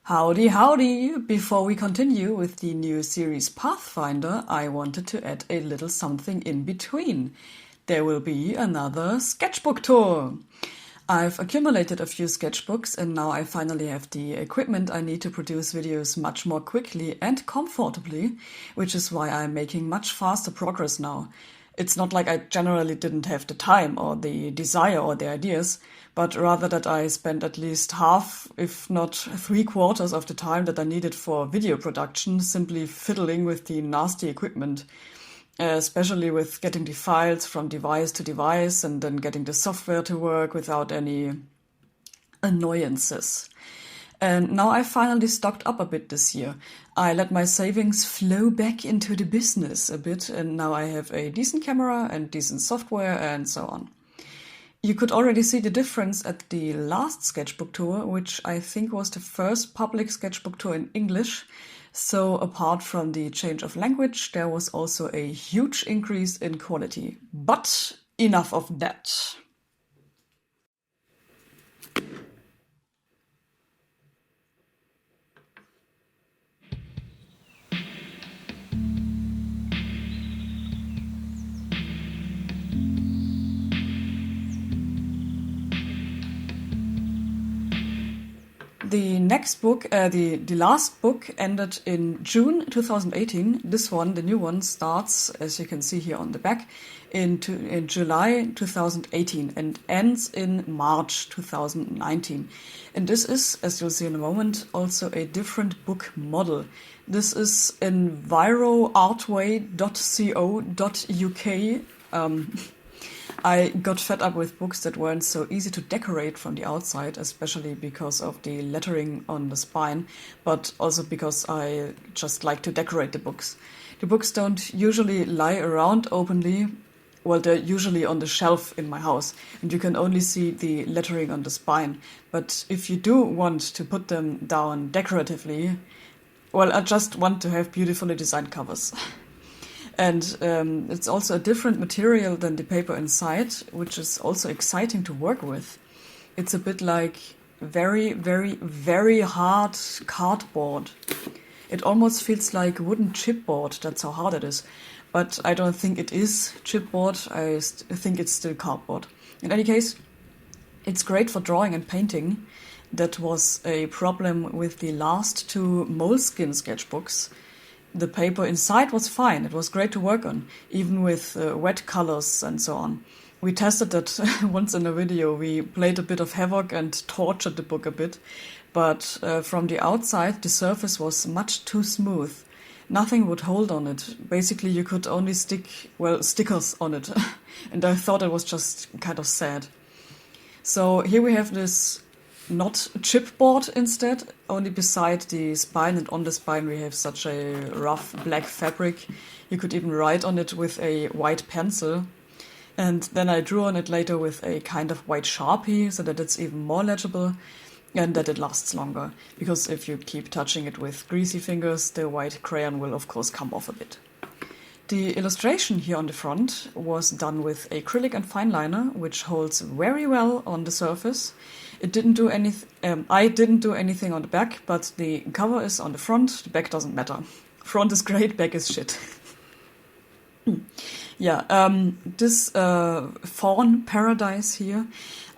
Howdy, howdy! Before we continue with the new series Pathfinder, I wanted to add a little something in between. There will be another sketchbook tour. I've accumulated a few sketchbooks and now I finally have the equipment I need to produce videos much more quickly and comfortably, which is why I'm making much faster progress now. It's not like I generally didn't have the time or the desire or the ideas, but rather that I spent at least half, if not 3/4 of the time that I needed for video production simply fiddling with the nasty equipment, especially with getting the files from device to device and then getting the software to work without any annoyances. And now I finally stocked up a bit this year. I let my savings flow back into the business a bit, and now I have a decent camera and decent software and so on. You could already see the difference at the last sketchbook tour, which I think was the first public sketchbook tour in English. So apart from the change of language, there was also a huge increase in quality. But enough of that. The next book, the last book ended in June 2018. This one, the new one, starts, as you can see here on the back, in July 2018 and ends in March 2019. And this is, as you'll see in a moment, also a different book model. This is enviroartway.co.uk. I got fed up with books that weren't so easy to decorate from the outside, especially because of the lettering on the spine, but also because I just like to decorate the books. The books don't usually lie around openly. Well, they're usually on the shelf in my house, and you can only see the lettering on the spine. But if you do want to put them down decoratively, well, I just want to have beautifully designed covers. And it's also a different material than the paper inside, which is also exciting to work with. It's a bit like very, very, very hard cardboard. It almost feels like wooden chipboard, that's how hard it is. But I don't think it is chipboard, I think it's still cardboard. In any case, it's great for drawing and painting. That was a problem with the last two moleskin sketchbooks. The paper inside was fine. It was great to work on, even with wet colors and so on. We tested that once in a video. We played a bit of havoc and tortured the book a bit. But from the outside, the surface was much too smooth. Nothing would hold on it. Basically, you could only stick, well, stickers on it. And I thought it was just kind of sad. So here we have this not chipboard instead, only beside the spine, and on the spine we have such a rough black fabric. You could even write on it with a white pencil. And then I drew on it later with a kind of white Sharpie so that it's even more legible and that it lasts longer. Because if you keep touching it with greasy fingers, the white crayon will of course come off a bit. The illustration here on the front was done with acrylic and fine liner, which holds very well on the surface. It didn't do anything. I didn't do anything on the back, but the cover is on the front. The back doesn't matter. Front is great, back is shit. Yeah, this fawn paradise here,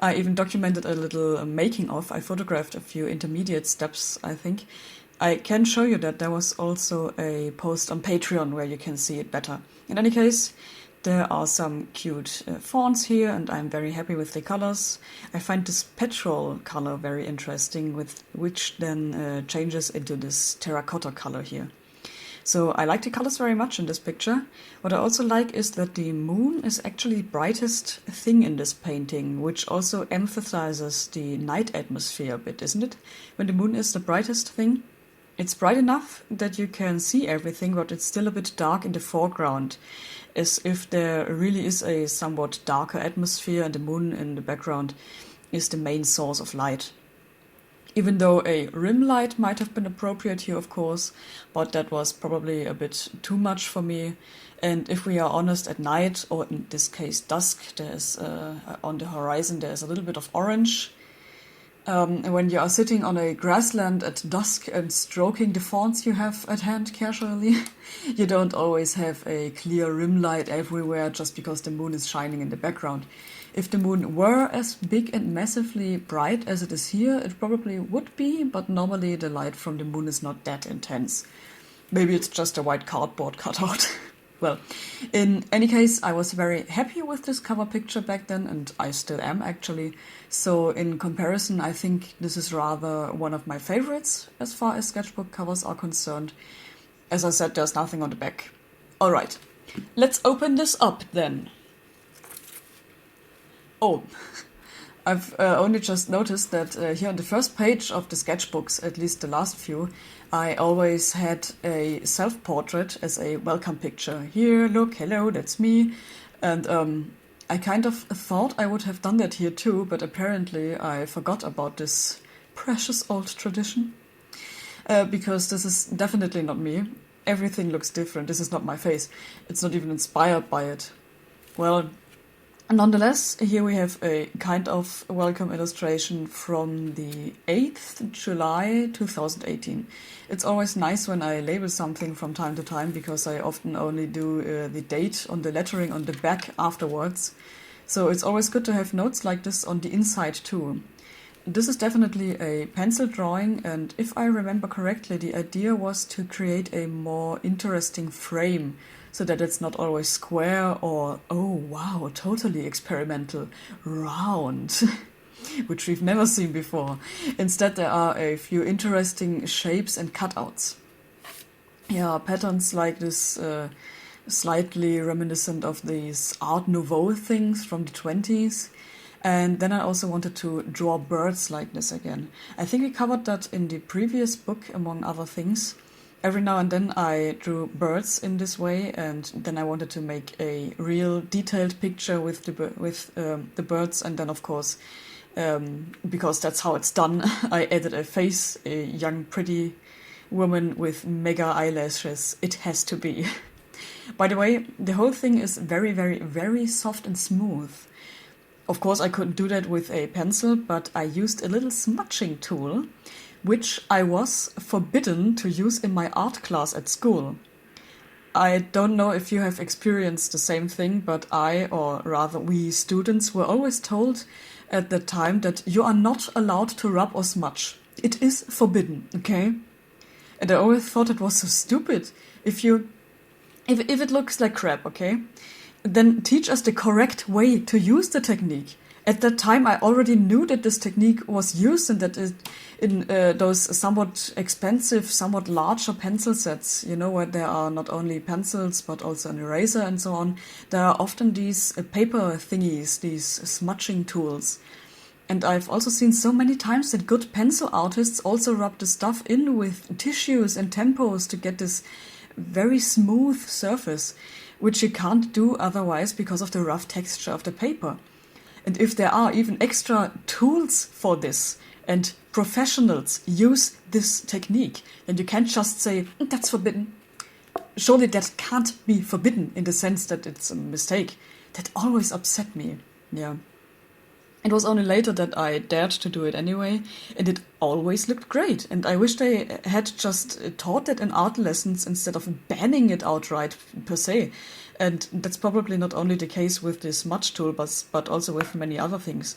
I even documented a little making of. I photographed a few intermediate steps, I think. I can show you that there was also a post on Patreon where you can see it better. In any case, there are some cute fawns here, and I'm very happy with the colors. I find this petrol color very interesting, which then changes into this terracotta color here. So I like the colors very much in this picture. What I also like is that the moon is actually the brightest thing in this painting, which also emphasizes the night atmosphere a bit, isn't it? When the moon is the brightest thing, it's bright enough that you can see everything, but it's still a bit dark in the foreground, as if there really is a somewhat darker atmosphere and the moon in the background is the main source of light. Even though a rim light might have been appropriate here, of course, but that was probably a bit too much for me. And if we are honest, at night, or in this case dusk, there's on the horizon there's a little bit of orange. When you are sitting on a grassland at dusk and stroking the fawns you have at hand casually, you don't always have a clear rim light everywhere just because the moon is shining in the background. If the moon were as big and massively bright as it is here, it probably would be, but normally the light from the moon is not that intense. Maybe it's just a white cardboard cutout. Well, in any case, I was very happy with this cover picture back then, and I still am actually. So in comparison, I think this is rather one of my favorites as far as sketchbook covers are concerned. As I said, there's nothing on the back. Alright, let's open this up then. Oh, I've only just noticed that here on the first page of the sketchbooks, at least the last few, I always had a self-portrait as a welcome picture. Here, look, hello, that's me. And I kind of thought I would have done that here too, but apparently I forgot about this precious old tradition. Because this is definitely not me. Everything looks different. This is not my face. It's not even inspired by it. Well, nonetheless, here we have a kind of welcome illustration from the 8th July 2018. It's always nice when I label something from time to time because I often only do the date on the lettering on the back afterwards. So it's always good to have notes like this on the inside too. This is definitely a pencil drawing, and if I remember correctly, the idea was to create a more interesting frame so that it's not always square or, oh wow, totally experimental, round, which we've never seen before. Instead, there are a few interesting shapes and cutouts. Yeah, patterns like this, slightly reminiscent of these Art Nouveau things from the 20s. And then I also wanted to draw birds like this again. I think we covered that in the previous book, among other things. Every now and then I drew birds in this way, and then I wanted to make a real detailed picture with the birds, and then of course, because that's how it's done, I added a face, a young pretty woman with mega eyelashes. It has to be. By the way, the whole thing is very, very, very soft and smooth. Of course, I couldn't do that with a pencil, but I used a little smudging tool, which I was forbidden to use in my art class at school. I don't know if you have experienced the same thing, but I, or rather we students, were always told at the time that you are not allowed to rub or smudge. It is forbidden, okay? And I always thought it was so stupid. If it looks like crap, okay? Then teach us the correct way to use the technique. At that time, I already knew that this technique was used and that in those somewhat expensive, somewhat larger pencil sets, you know, where there are not only pencils but also an eraser and so on, there are often these paper thingies, these smudging tools. And I've also seen so many times that good pencil artists also rub the stuff in with tissues and tempos to get this very smooth surface, which you can't do otherwise because of the rough texture of the paper. And if there are even extra tools for this and professionals use this technique, then you can't just say, that's forbidden. Surely that can't be forbidden in the sense that it's a mistake. That always upset me. Yeah. It was only later that I dared to do it anyway, and it always looked great. And I wish they had just taught that in art lessons instead of banning it outright per se. And that's probably not only the case with this smudge tool, but also with many other things.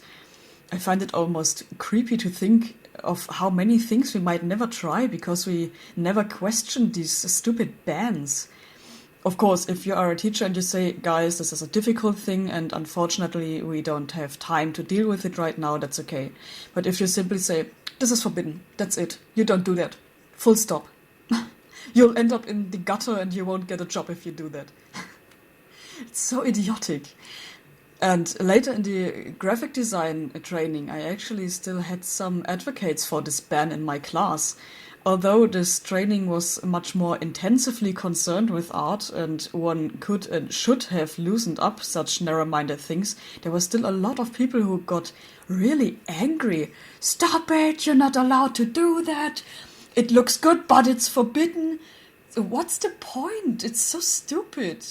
I find it almost creepy to think of how many things we might never try because we never question these stupid bans. Of course, if you are a teacher and you say, guys, this is a difficult thing and unfortunately we don't have time to deal with it right now, that's okay. But if you simply say, this is forbidden, that's it, you don't do that, full stop. You'll end up in the gutter and you won't get a job if you do that. It's so idiotic. And later in the graphic design training, I actually still had some advocates for this ban in my class. Although this training was much more intensively concerned with art and one could and should have loosened up such narrow-minded things, there was still a lot of people who got really angry. Stop it, you're not allowed to do that. It looks good, but it's forbidden. So what's the point? It's so stupid.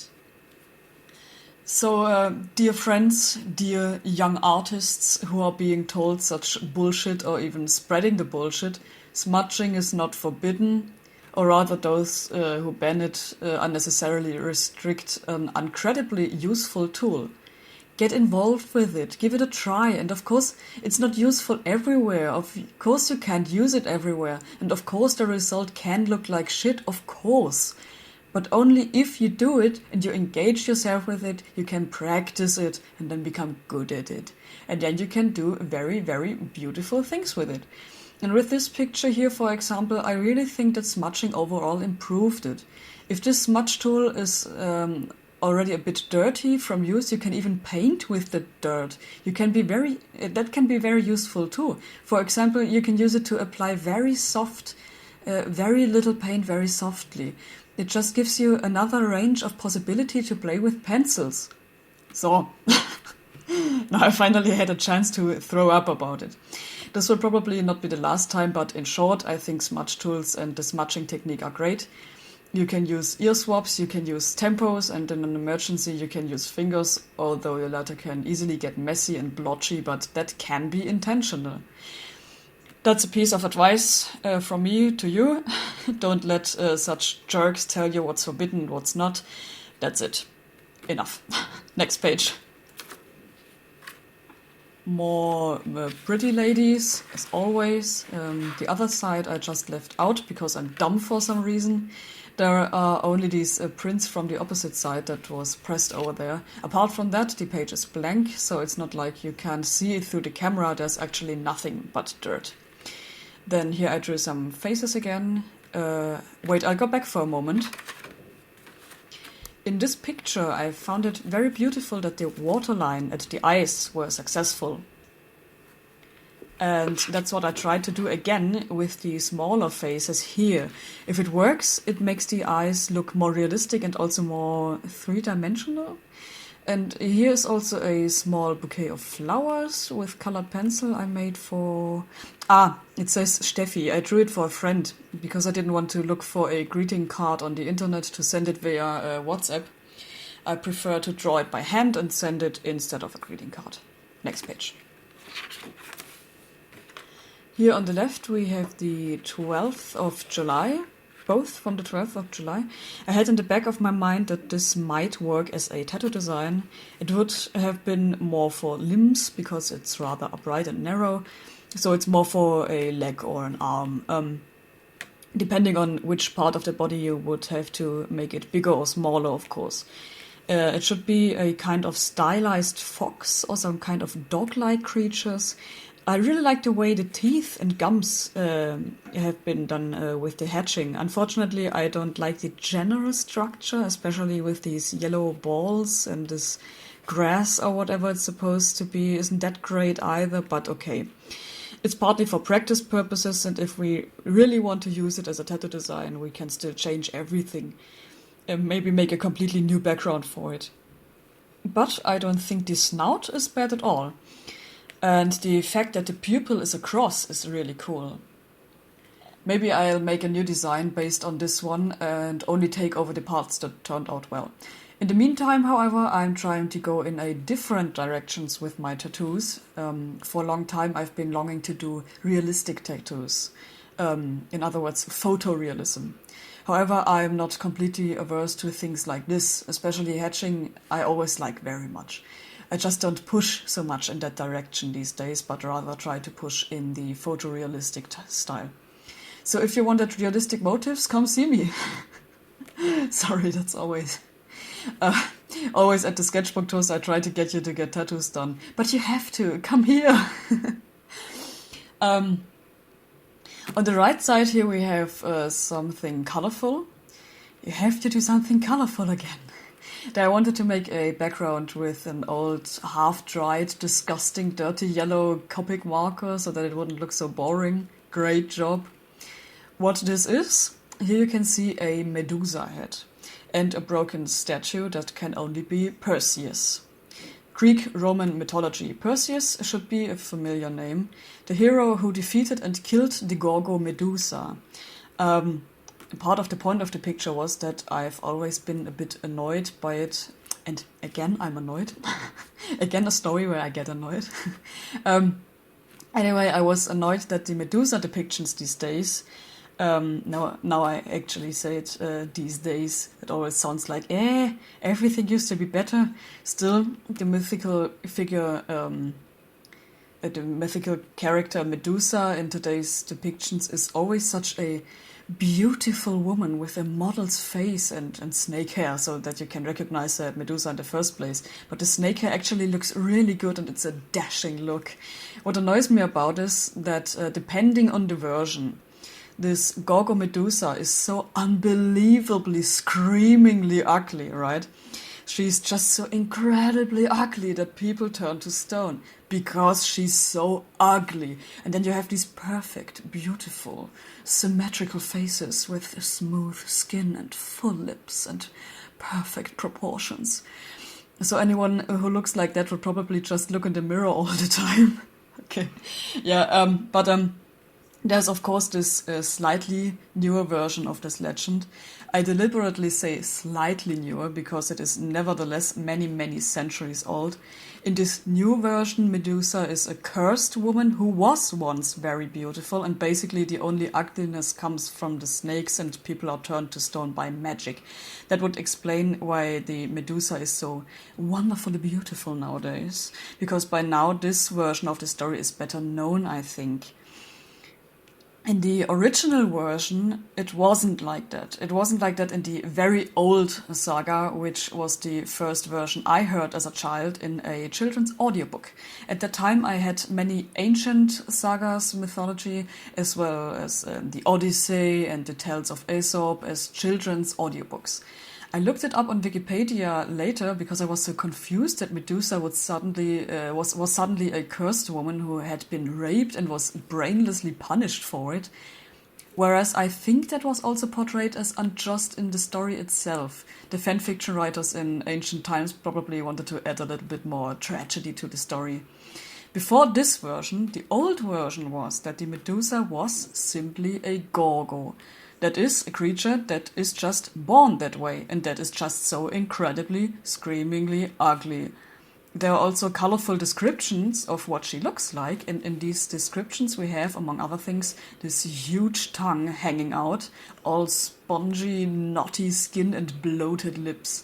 So, dear friends, dear young artists who are being told such bullshit or even spreading the bullshit, smudging is not forbidden, or rather, those who ban it unnecessarily restrict an incredibly useful tool. Get involved with it, give it a try, and of course, it's not useful everywhere. Of course, you can't use it everywhere, and of course, the result can look like shit, of course. But only if you do it and you engage yourself with it, you can practice it and then become good at it. And then you can do very, very beautiful things with it. And with this picture here, for example, I really think that smudging overall improved it. If this smudge tool is already a bit dirty from use, you can even paint with the dirt. That can be very useful too. For example, you can use it to apply very soft, very little paint very softly. It just gives you another range of possibility to play with pencils. So, now I finally had a chance to throw up about it. This will probably not be the last time, but in short, I think smudge tools and the smudging technique are great. You can use ear swabs, you can use tempos, and in an emergency you can use fingers, although the latter can easily get messy and blotchy, but that can be intentional. That's a piece of advice from me to you. Don't let such jerks tell you what's forbidden, what's not. That's it. Enough. Next page. More pretty ladies, as always. The other side I just left out because I'm dumb for some reason. There are only these prints from the opposite side that was pressed over there. Apart from that, the page is blank, so it's not like you can see it through the camera. There's actually nothing but dirt. Then here I drew some faces again. Wait, I'll go back for a moment. In this picture, I found it very beautiful that the waterline and the eyes were successful. And that's what I tried to do again with the smaller faces here. If it works, it makes the eyes look more realistic and also more three-dimensional. And here's also a small bouquet of flowers with colored pencil I made for... it says Steffi. I drew it for a friend because I didn't want to look for a greeting card on the internet to send it via WhatsApp. I prefer to draw it by hand and send it instead of a greeting card. Next page. Here on the left we have the 12th of July. Both from the 12th of July. I had in the back of my mind that this might work as a tattoo design. It would have been more for limbs because it's rather upright and narrow. So it's more for a leg or an arm. Depending on which part of the body you would have to make it bigger or smaller, of course. It should be a kind of stylized fox or some kind of dog-like creatures. I really like the way the teeth and gums have been done with the hatching. Unfortunately, I don't like the general structure, especially with these yellow balls and this grass or whatever it's supposed to be. Isn't that great either, but okay. It's partly for practice purposes, and if we really want to use it as a tattoo design, we can still change everything and maybe make a completely new background for it. But I don't think the snout is bad at all. And the fact that the pupil is a cross is really cool. Maybe I'll make a new design based on this one and only take over the parts that turned out well. In the meantime, however, I'm trying to go in a different directions with my tattoos. For a long time, I've been longing to do realistic tattoos. In other words, photorealism. However, I'm not completely averse to things like this, especially hatching. I always like very much. I just don't push so much in that direction these days, but rather try to push in the photorealistic style. So if you wanted realistic motifs, come see me. Sorry, that's always at the sketchbook tours I try to get you to get tattoos done. But you have to, come here. On the right side here we have something colorful. You have to do something colorful again. I wanted to make a background with an old, half-dried, disgusting, dirty yellow Copic marker so that it wouldn't look so boring. Great job. What this is, here you can see a Medusa head and a broken statue that can only be Perseus. Greek-Roman mythology. Perseus should be a familiar name. The hero who defeated and killed the Gorgo Medusa. Part of the point of the picture was that I've always been a bit annoyed by it. And again, I'm annoyed. Again, a story where I get annoyed. Anyway, I was annoyed that the Medusa depictions these days, now I actually say it these days, it always sounds like, everything used to be better. Still, the mythical figure, the mythical character Medusa in today's depictions is always such a beautiful woman with a model's face and snake hair, so that you can recognize Medusa in the first place. But the snake hair actually looks really good, and it's a dashing look. What annoys me about is that depending on the version, this Gorgo Medusa is so unbelievably, screamingly ugly, right? She's just so incredibly ugly that people turn to stone because she's so ugly. And then you have these perfect, beautiful, symmetrical faces with smooth skin and full lips and perfect proportions. So anyone who looks like that would probably just look in the mirror all the time. Okay, yeah, but there's of course this slightly newer version of this legend. I deliberately say slightly newer because it is nevertheless many, many centuries old. In this new version, Medusa is a cursed woman who was once very beautiful, and basically the only ugliness comes from the snakes and people are turned to stone by magic. That would explain why the Medusa is so wonderfully beautiful nowadays, because by now this version of the story is better known, I think. In the original version, it wasn't like that. It wasn't like that in the very old saga, which was the first version I heard as a child in a children's audiobook. At that time, I had many ancient sagas, mythology, as well as the Odyssey and the Tales of Aesop as children's audiobooks. I looked it up on Wikipedia later because I was so confused that Medusa was suddenly a cursed woman who had been raped and was brainlessly punished for it. Whereas I think that was also portrayed as unjust in the story itself. The fanfiction writers in ancient times probably wanted to add a little bit more tragedy to the story. Before this version, the old version was that the Medusa was simply a Gorgo. That is a creature that is just born that way, and that is just so incredibly, screamingly ugly. There are also colorful descriptions of what she looks like, and in these descriptions we have, among other things, this huge tongue hanging out, all spongy, knotty skin and bloated lips.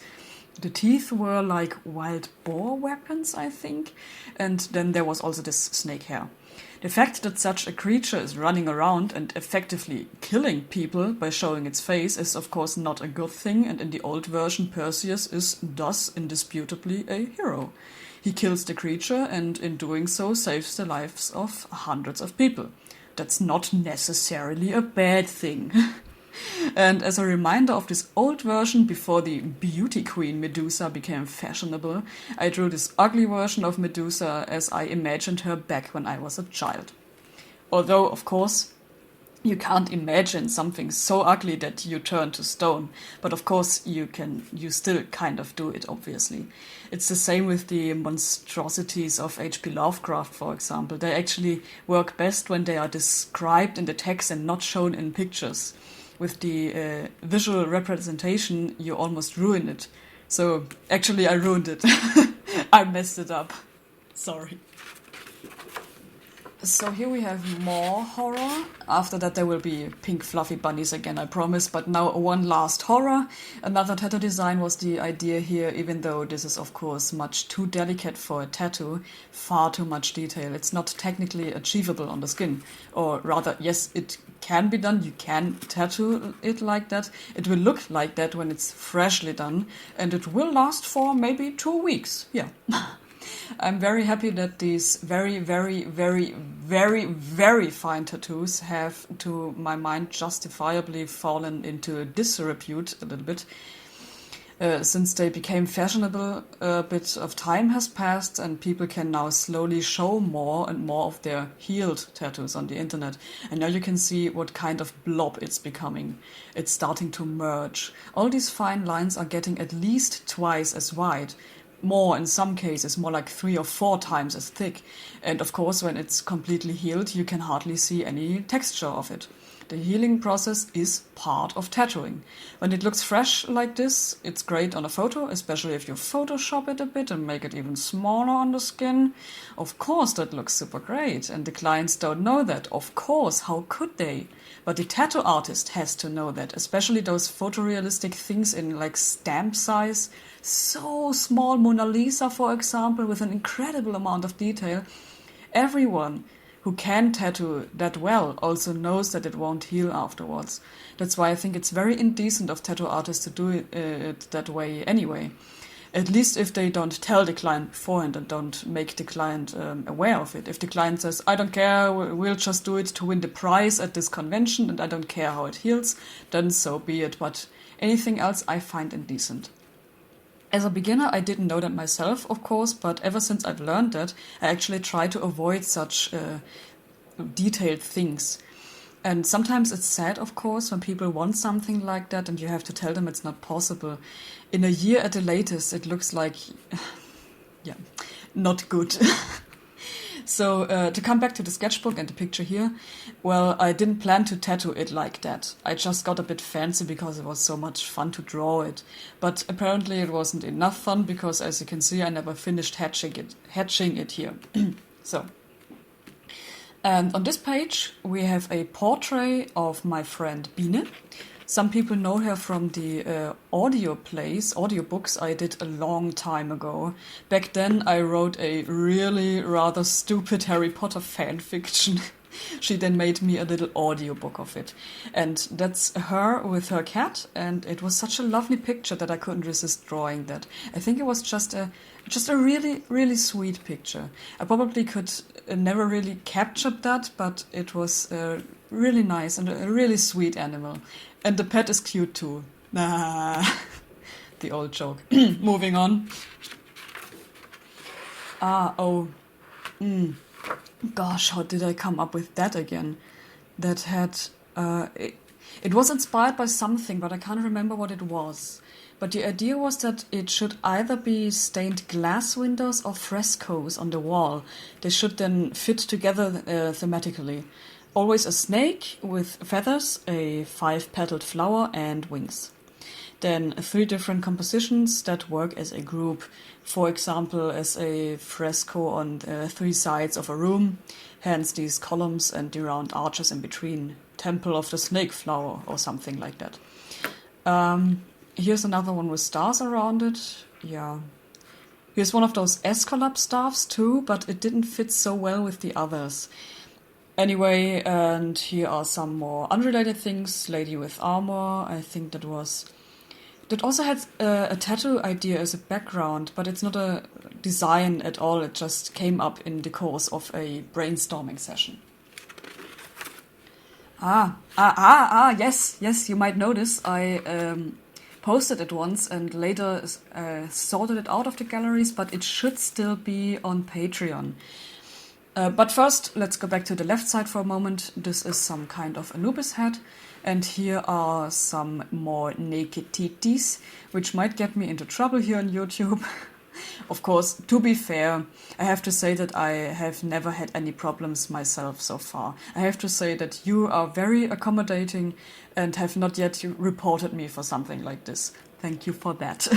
The teeth were like wild boar weapons, I think, and then there was also this snake hair. The fact that such a creature is running around and effectively killing people by showing its face is of course not a good thing, and in the old version Perseus is thus indisputably a hero. He kills the creature and in doing so saves the lives of hundreds of people. That's not necessarily a bad thing. And as a reminder of this old version before the beauty queen Medusa became fashionable, I drew this ugly version of Medusa as I imagined her back when I was a child. Although, of course, you can't imagine something so ugly that you turn to stone, but of course you still kind of do it, obviously. It's the same with the monstrosities of H.P. Lovecraft, for example. They actually work best when they are described in the text and not shown in pictures. With the visual representation, you almost ruin it. So, actually, I ruined it. I messed it up. Sorry. So here we have more horror. After that there will be pink fluffy bunnies again, I promise. But now one last horror. Another tattoo design was the idea here, even though this is of course much too delicate for a tattoo. Far too much detail. It's not technically achievable on the skin. Or rather, yes, it can be done. You can tattoo it like that. It will look like that when it's freshly done. And it will last for maybe 2 weeks. Yeah. I'm very happy that these very, very, very, very, very fine tattoos have, to my mind, justifiably fallen into disrepute a little bit. Since they became fashionable, a bit of time has passed and people can now slowly show more and more of their healed tattoos on the internet. And now you can see what kind of blob it's becoming. It's starting to merge. All these fine lines are getting at least twice as wide. More in some cases, more like 3 or 4 times as thick. And of course, when it's completely healed, you can hardly see any texture of it. The healing process is part of tattooing. When it looks fresh like this, it's great on a photo, especially if you Photoshop it a bit and make it even smaller on the skin. Of course, that looks super great, and the clients don't know that. Of course, how could they? But the tattoo artist has to know that, especially those photorealistic things in like stamp size. So small, Mona Lisa, for example, with an incredible amount of detail. Everyone who can tattoo that well also knows that it won't heal afterwards. That's why I think it's very indecent of tattoo artists to do it that way anyway. At least if they don't tell the client beforehand and don't make the client aware of it. If the client says, I don't care, we'll just do it to win the prize at this convention and I don't care how it heals, then so be it. But anything else I find indecent. As a beginner, I didn't know that myself, of course, but ever since I've learned that, I actually try to avoid such detailed things. And sometimes it's sad, of course, when people want something like that and you have to tell them it's not possible. In a year at the latest, it looks like, yeah, not good. So to come back to the sketchbook and the picture here, well, I didn't plan to tattoo it like that. I just got a bit fancy because it was so much fun to draw it. But apparently it wasn't enough fun because, as you can see, I never finished hatching it here. So, and on this page we have a portrait of my friend Biene. Some people know her from the audiobooks I did a long time ago. Back then I wrote a really rather stupid Harry Potter fan fiction. She then made me a little audiobook of it. And that's her with her cat, and it was such a lovely picture that I couldn't resist drawing that. I think it was just a really, really sweet picture. I probably could never really capture that, but it was really nice and a really sweet animal. And the pet is cute too. Nah, the old joke. Moving on. Gosh, how did I come up with that again? That had... it was inspired by something, but I can't remember what it was. But the idea was that it should either be stained glass windows or frescoes on the wall. They should then fit together thematically. Always a snake with feathers, a 5-petaled flower, and wings. Then 3 different compositions that work as a group. For example, as a fresco on 3 sides of a room, hence these columns and the round arches in between. Temple of the Snake Flower or something like that. Here's another one with stars around it. Yeah. Here's one of those escalop staffs too, but it didn't fit so well with the others. Anyway, and here are some more unrelated things. Lady with armor, I think that also had a tattoo idea as a background, but it's not a design at all. It just came up in the course of a brainstorming session. Yes, you might notice I posted it once and later sorted it out of the galleries, but it should still be on Patreon. But first, let's go back to the left side for a moment. This is some kind of Anubis head. And here are some more naked titties, which might get me into trouble here on YouTube. Of course, to be fair, I have to say that I have never had any problems myself so far. I have to say that you are very accommodating and have not yet reported me for something like this. Thank you for that.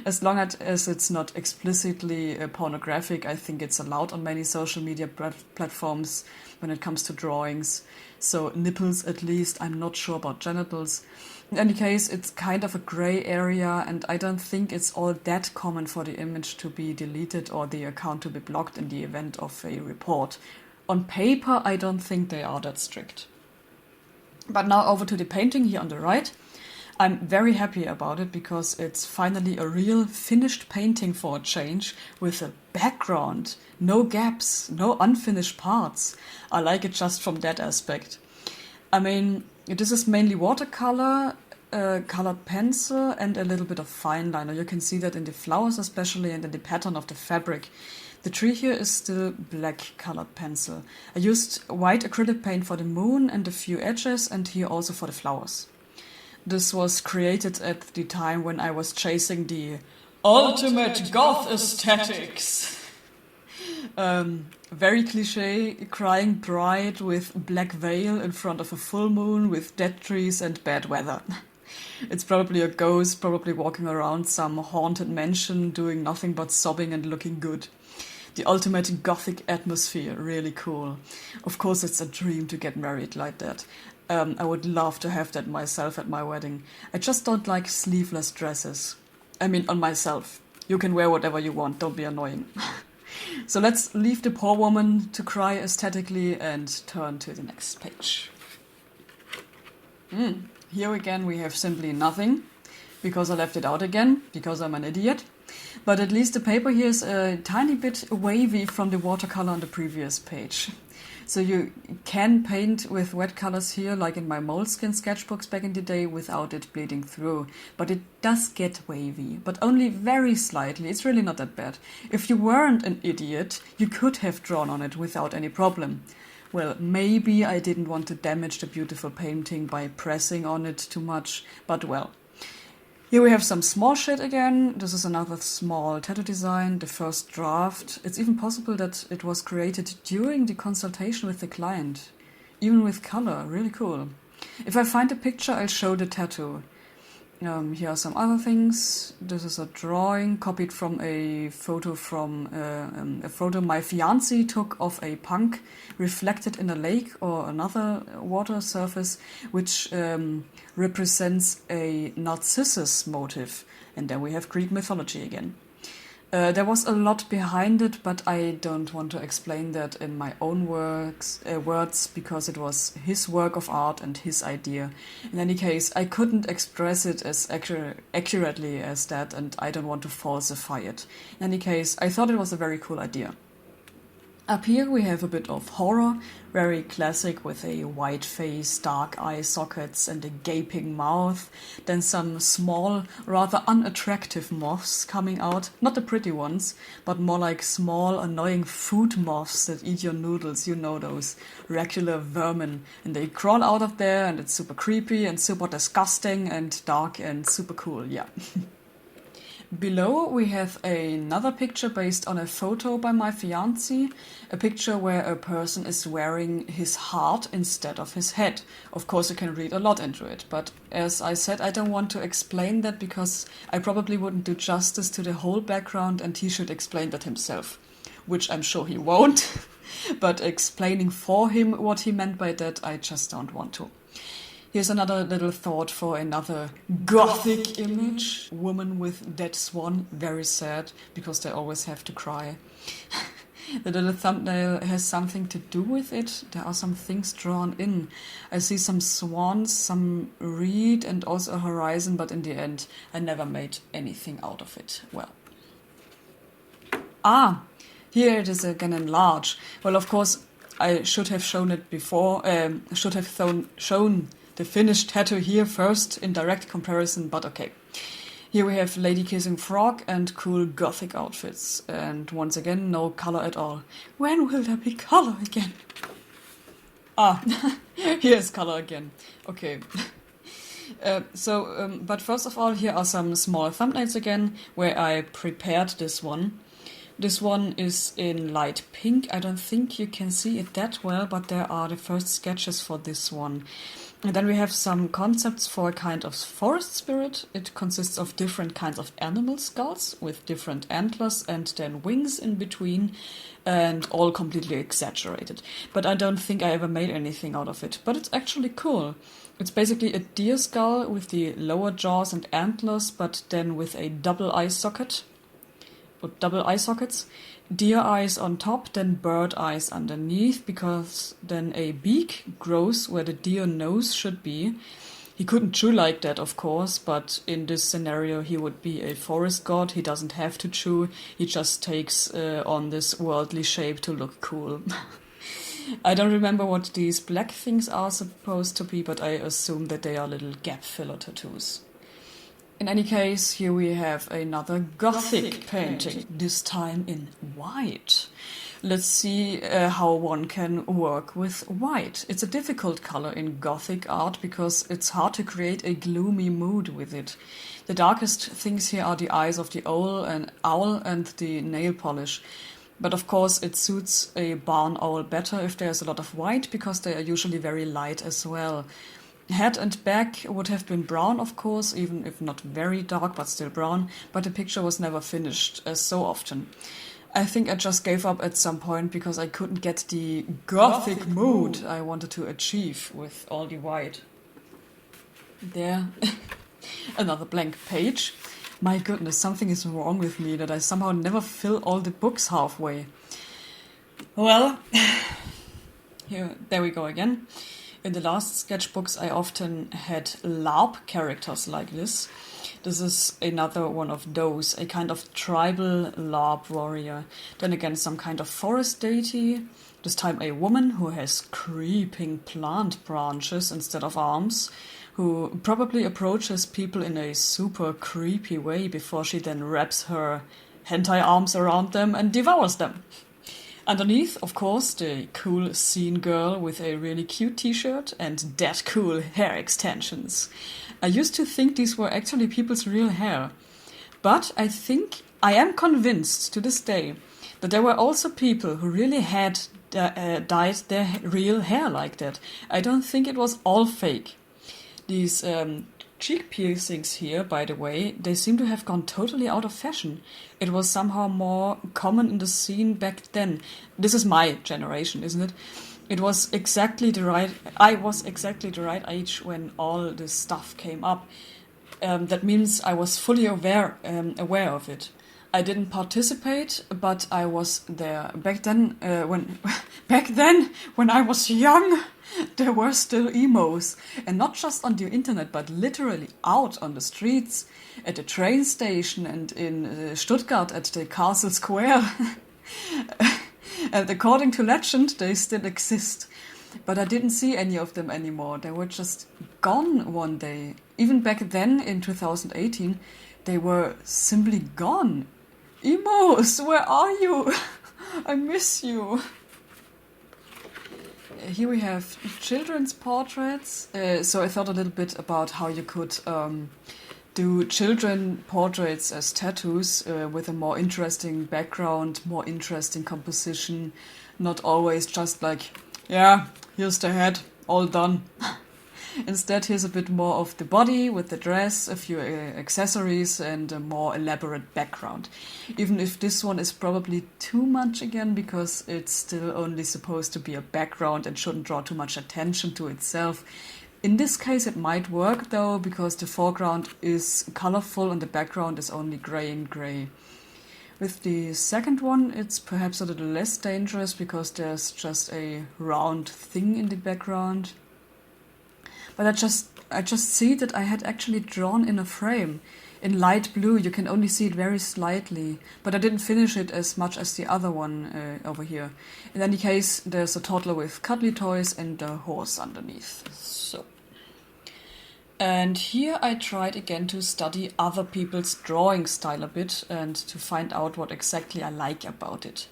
As long as it's not explicitly pornographic, I think it's allowed on many social media platforms when it comes to drawings. So nipples at least, I'm not sure about genitals. In any case, it's kind of a grey area and I don't think it's all that common for the image to be deleted or the account to be blocked in the event of a report. On paper, I don't think they are that strict. But now over to the painting here on the right. I'm very happy about it because it's finally a real finished painting for a change with a background, no gaps, no unfinished parts. I like it just from that aspect. I mean, this is mainly watercolor, colored pencil and a little bit of fine liner. You can see that in the flowers especially and in the pattern of the fabric. The tree here is still black colored pencil. I used white acrylic paint for the moon and a few edges and here also for the flowers. This was created at the time when I was chasing the ultimate goth aesthetics. Very cliche, crying bride with black veil in front of a full moon with dead trees and bad weather. It's probably a ghost, probably walking around some haunted mansion doing nothing but sobbing and looking good. The ultimate gothic atmosphere, really cool. Of course, it's a dream to get married like that. I would love to have that myself at my wedding. I just don't like sleeveless dresses. I mean, on myself. You can wear whatever you want, don't be annoying. So let's leave the poor woman to cry aesthetically and turn to the next page. Here again we have simply nothing, because I left it out again, because I'm an idiot. But at least the paper here is a tiny bit wavy from the watercolor on the previous page. So you can paint with wet colors here, like in my moleskin sketchbooks back in the day, without it bleeding through. But it does get wavy, but only very slightly. It's really not that bad. If you weren't an idiot, you could have drawn on it without any problem. Well, maybe I didn't want to damage the beautiful painting by pressing on it too much, but well. Here we have some small shit again. This is another small tattoo design, the first draft. It's even possible that it was created during the consultation with the client. Even with color, really cool. If I find a picture, I'll show the tattoo. Here are some other things. This is a drawing copied from a photo my fiancé took of a punk reflected in a lake or another water surface, which represents a Narcissus motif. And then we have Greek mythology again. There was a lot behind it, but I don't want to explain that in my own words, because it was his work of art and his idea. In any case, I couldn't express it as accurately as that, and I don't want to falsify it. In any case, I thought it was a very cool idea. Up here we have a bit of horror, very classic with a white face, dark eye sockets and a gaping mouth. Then some small, rather unattractive moths coming out. Not the pretty ones, but more like small, annoying food moths that eat your noodles. You know those regular vermin. And they crawl out of there and it's super creepy and super disgusting and dark and super cool, yeah. Below we have another picture based on a photo by my fiancé, a picture where a person is wearing his heart instead of his head. Of course you can read a lot into it, but as I said, I don't want to explain that because I probably wouldn't do justice to the whole background and he should explain that himself, which I'm sure he won't, but explaining for him what he meant by that, I just don't want to. Here's another little thought for another gothic image. Woman with dead swan, very sad, because they always have to cry. The little thumbnail has something to do with it. There are some things drawn in. I see some swans, some reed, and also a horizon, but in the end, I never made anything out of it. Well. Here it is again in large. Well, of course, I should have shown it before, shown the finished tattoo here first in direct comparison, but okay. Here we have lady kissing frog and cool gothic outfits. And once again, no color at all. When will there be color again? Here's color again. Okay. But first of all, here are some small thumbnails again, where I prepared this one. This one is in light pink. I don't think you can see it that well, but there are the first sketches for this one. And then we have some concepts for a kind of forest spirit. It consists of different kinds of animal skulls with different antlers and then wings in between, and all completely exaggerated. But I don't think I ever made anything out of it. But it's actually cool. It's basically a deer skull with the lower jaws and antlers, but then with a double eye socket. Or double eye sockets. Deer eyes on top, then bird eyes underneath, because then a beak grows where the deer nose should be. He couldn't chew like that, of course, but in this scenario he would be a forest god. He doesn't have to chew, he just takes on this worldly shape to look cool. I don't remember what these black things are supposed to be, but I assume that they are little gap filler tattoos. In any case, here we have another gothic painting, this time in white. Let's see how one can work with white. It's a difficult color in gothic art because it's hard to create a gloomy mood with it. The darkest things here are the eyes of the owl and the nail polish. But of course, it suits a barn owl better if there's a lot of white, because they are usually very light as well. Head and back would have been brown, of course, even if not very dark, but still brown, but the picture was never finished, as so often. I think I just gave up at some point because I couldn't get the gothic mood I wanted to achieve with all the white. There, another blank page. My goodness, something is wrong with me that I somehow never fill all the books halfway. Well, there we go again. In the last sketchbooks, I often had LARP characters like this. This is another one of those, a kind of tribal LARP warrior. Then again, some kind of forest deity. This time a woman who has creeping plant branches instead of arms, who probably approaches people in a super creepy way before she then wraps her hentai arms around them and devours them. Underneath, of course, the cool scene girl with a really cute t-shirt and dead cool hair extensions. I used to think these were actually people's real hair, but I am convinced to this day that there were also people who really had dyed their real hair like that. I don't think it was all fake. These cheek piercings here, by the way, they seem to have gone totally out of fashion. It was somehow more common in the scene back then. This is my generation, isn't it? I was exactly the right age when all this stuff came up. That means I was fully aware of it. I didn't participate, but I was there. Back then, when I was young, there were still emos. And not just on the internet, but literally out on the streets, at the train station, and in Stuttgart at the Castle Square. And according to legend, they still exist. But I didn't see any of them anymore. They were just gone one day. Even back then, in 2018, they were simply gone. Emos, where are you? I miss you. Here we have children's portraits. So I thought a little bit about how you could do children portraits as tattoos with a more interesting background, more interesting composition. Not always just like, yeah, here's the head, all done. Instead, here's a bit more of the body with the dress, a few accessories, and a more elaborate background. Even if this one is probably too much again, because it's still only supposed to be a background and shouldn't draw too much attention to itself. In this case, it might work though, because the foreground is colorful and the background is only gray and gray. With the second one, it's perhaps a little less dangerous because there's just a round thing in the background. But I just see that I had actually drawn in a frame. In light blue, you can only see it very slightly, but I didn't finish it as much as the other one over here. In any case, there's a toddler with cuddly toys and a horse underneath. So. And here I tried again to study other people's drawing style a bit and to find out what exactly I like about it.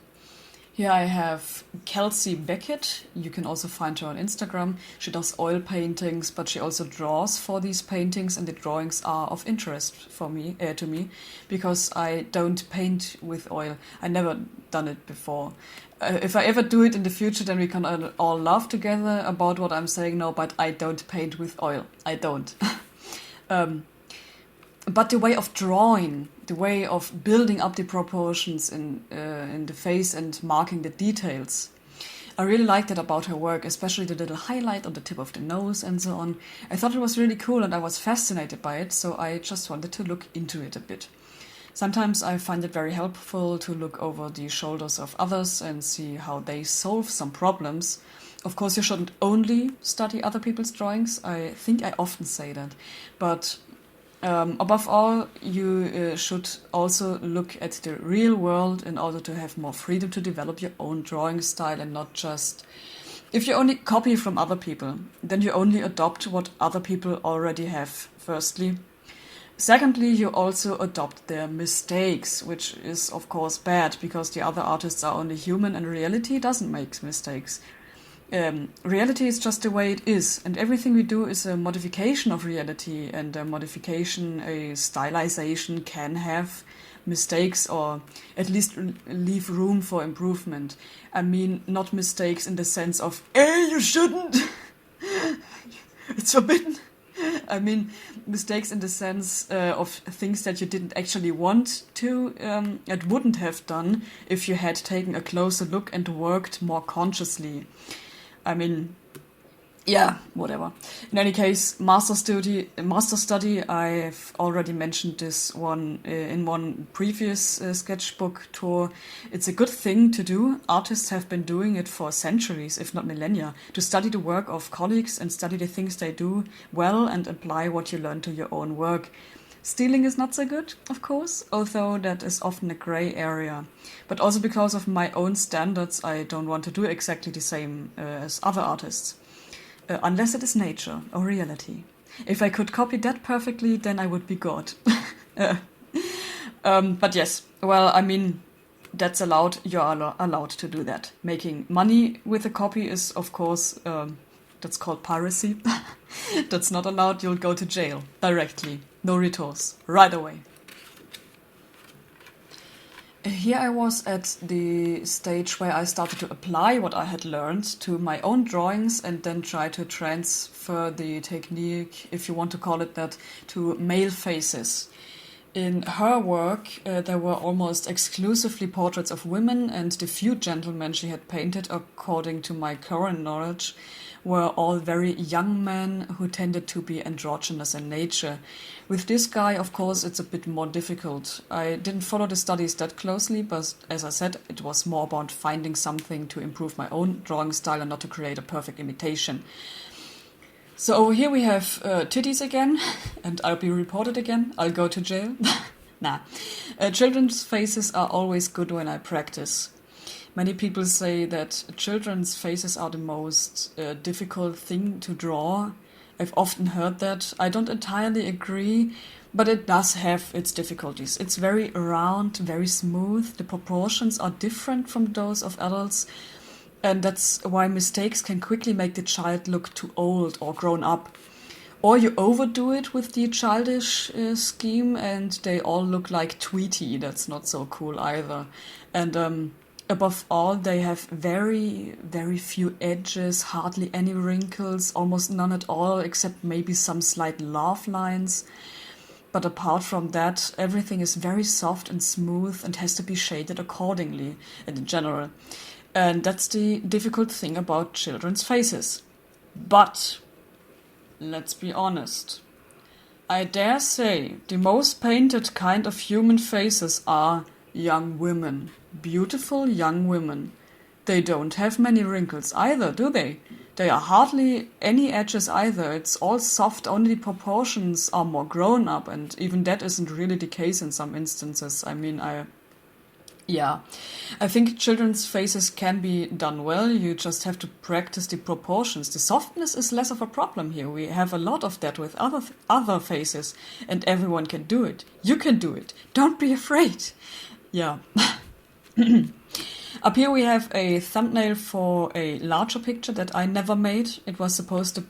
Here I have Kelsey Beckett. You can also find her on Instagram. She does oil paintings, but she also draws for these paintings, and the drawings are of interest to me, because I don't paint with oil. I never done it before. If I ever do it in the future, then we can all laugh together about what I'm saying now, but I don't paint with oil. I don't. But the way of drawing, the way of building up the proportions in the face and marking the details, I really liked that about her work, especially the little highlight on the tip of the nose and so on. I thought it was really cool and I was fascinated by it, so I just wanted to look into it a bit. Sometimes I find it very helpful to look over the shoulders of others and see how they solve some problems. Of course, you shouldn't only study other people's drawings. I think I often say that. But above all, you should also look at the real world in order to have more freedom to develop your own drawing style and not just... If you only copy from other people, then you only adopt what other people already have, firstly. Secondly, you also adopt their mistakes, which is of course bad, because the other artists are only human and reality doesn't make mistakes. Reality is just the way it is, and everything we do is a modification of reality, and a modification, a stylization can have mistakes, or at least leave room for improvement. I mean, not mistakes in the sense of, hey, you shouldn't, it's forbidden. I mean, mistakes in the sense of things that you didn't actually want to, and wouldn't have done if you had taken a closer look and worked more consciously. I mean, yeah, whatever. In any case, master study, I've already mentioned this one in one previous sketchbook tour. It's a good thing to do. Artists have been doing it for centuries, if not millennia, to study the work of colleagues and study the things they do well and apply what you learn to your own work. Stealing is not so good, of course, although that is often a grey area. But also because of my own standards, I don't want to do exactly the same as other artists. Unless it is nature or reality. If I could copy that perfectly, then I would be God. But yes, well, I mean, that's allowed. You are allowed to do that. Making money with a copy is, of course, that's called piracy. That's not allowed. You'll go to jail directly. No retors. Right away. Here I was at the stage where I started to apply what I had learned to my own drawings and then try to transfer the technique, if you want to call it that, to male faces. In her work, there were almost exclusively portraits of women, and the few gentlemen she had painted, according to my current knowledge, were all very young men who tended to be androgynous in nature. With this guy, of course, it's a bit more difficult. I didn't follow the studies that closely, but as I said, it was more about finding something to improve my own drawing style and not to create a perfect imitation. So over here we have titties again, and I'll be reported again. I'll go to jail. Nah. Children's faces are always good when I practice. Many people say that children's faces are the most difficult thing to draw. I've often heard that. I don't entirely agree, but it does have its difficulties. It's very round, very smooth. The proportions are different from those of adults. And that's why mistakes can quickly make the child look too old or grown up. Or you overdo it with the childish scheme and they all look like Tweety. That's not so cool either. And above all, they have very, very few edges, hardly any wrinkles, almost none at all, except maybe some slight laugh lines. But apart from that, everything is very soft and smooth and has to be shaded accordingly in general. And that's the difficult thing about children's faces. But, let's be honest, I dare say the most painted kind of human faces are young women. Beautiful young women. They don't have many wrinkles either, do they? They are hardly any edges either. It's all soft, only the proportions are more grown up, and even that isn't really the case in some instances. I mean, I think children's faces can be done well. You just have to practice the proportions. The softness is less of a problem here. We have a lot of that with other faces, and everyone can do it. You can do it. Don't be afraid. Yeah. Up here we have a thumbnail for a larger picture that I never made. It was supposed to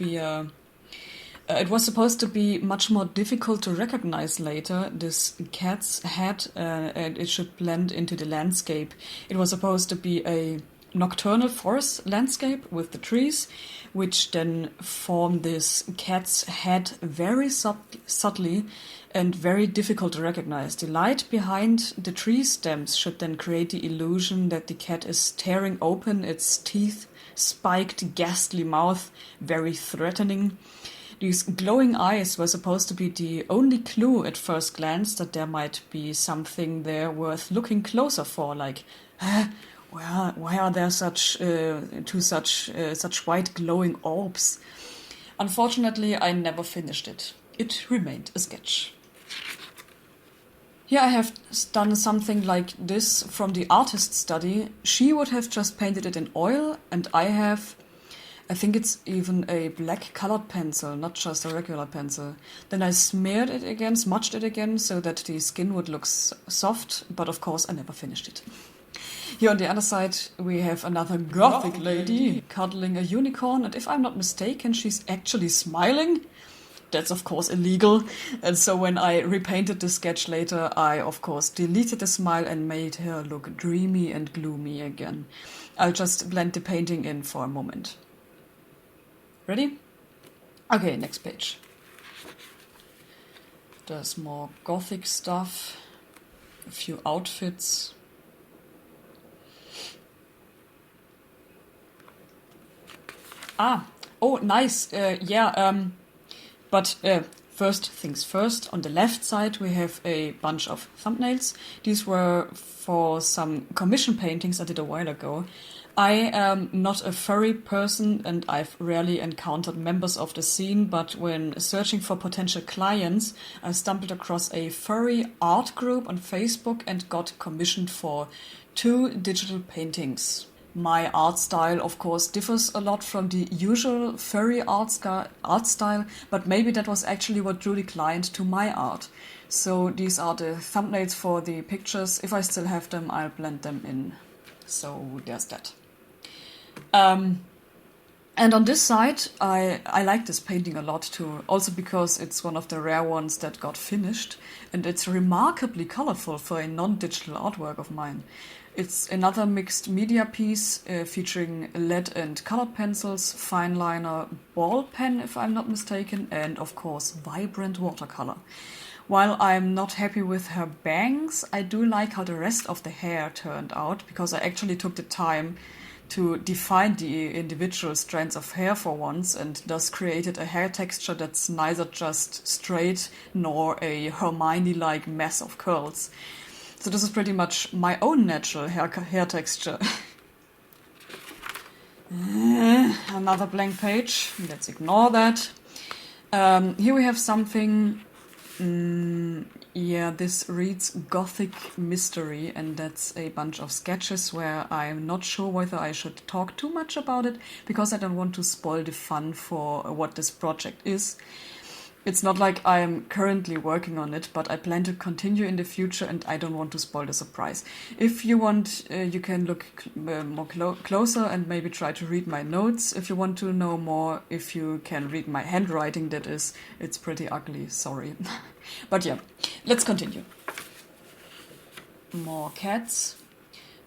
be much more difficult to recognize later, this cat's head, and it should blend into the landscape. It was supposed to be a nocturnal forest landscape with the trees, which then form this cat's head very subtly and very difficult to recognize. The light behind the tree stems should then create the illusion that the cat is tearing open its teeth, spiked, ghastly mouth, very threatening. These glowing eyes were supposed to be the only clue at first glance that there might be something there worth looking closer for, like, why are there such white glowing orbs? Unfortunately, I never finished it. It remained a sketch. Here I have done something like this from the artist study. She would have just painted it in oil, and I think it's even a black colored pencil, not just a regular pencil. Then I smeared it again, smudged it again, so that the skin would look soft, but of course I never finished it. Here on the other side we have another gothic lady cuddling a unicorn, and if I'm not mistaken, she's actually smiling. that's of course illegal. And so when I repainted the sketch later, I of course deleted the smile and made her look dreamy and gloomy again. I'll just blend the painting in for a moment. Ready? Okay, next page. There's more gothic stuff, a few outfits. Oh, nice. But first things first, on the left side we have a bunch of thumbnails. These were for some commission paintings I did a while ago. I am not a furry person and I've rarely encountered members of the scene, but when searching for potential clients, I stumbled across a furry art group on Facebook and got commissioned for 2 digital paintings. My art style, of course, differs a lot from the usual furry art style, but maybe that was actually what drew the client to my art. So these are the thumbnails for the pictures. If I still have them, I'll blend them in. So there's that. And on this side, I like this painting a lot too, also because it's one of the rare ones that got finished, and it's remarkably colorful for a non-digital artwork of mine. It's another mixed media piece featuring lead and colored pencils, fine liner, ball pen if I'm not mistaken, and of course vibrant watercolor. While I'm not happy with her bangs, I do like how the rest of the hair turned out, because I actually took the time to define the individual strands of hair for once, and thus created a hair texture that's neither just straight nor a Hermione-like mess of curls. So this is pretty much my own natural hair texture. Another blank page. Let's ignore that. Here we have something. This reads Gothic Mystery, and that's a bunch of sketches where I'm not sure whether I should talk too much about it, because I don't want to spoil the fun for what this project is. It's not like I'm currently working on it, but I plan to continue in the future, and I don't want to spoil the surprise. If you want, you can look more closer and maybe try to read my notes. If you want to know more, if you can read my handwriting, that is, it's pretty ugly, sorry. But yeah, let's continue. More cats.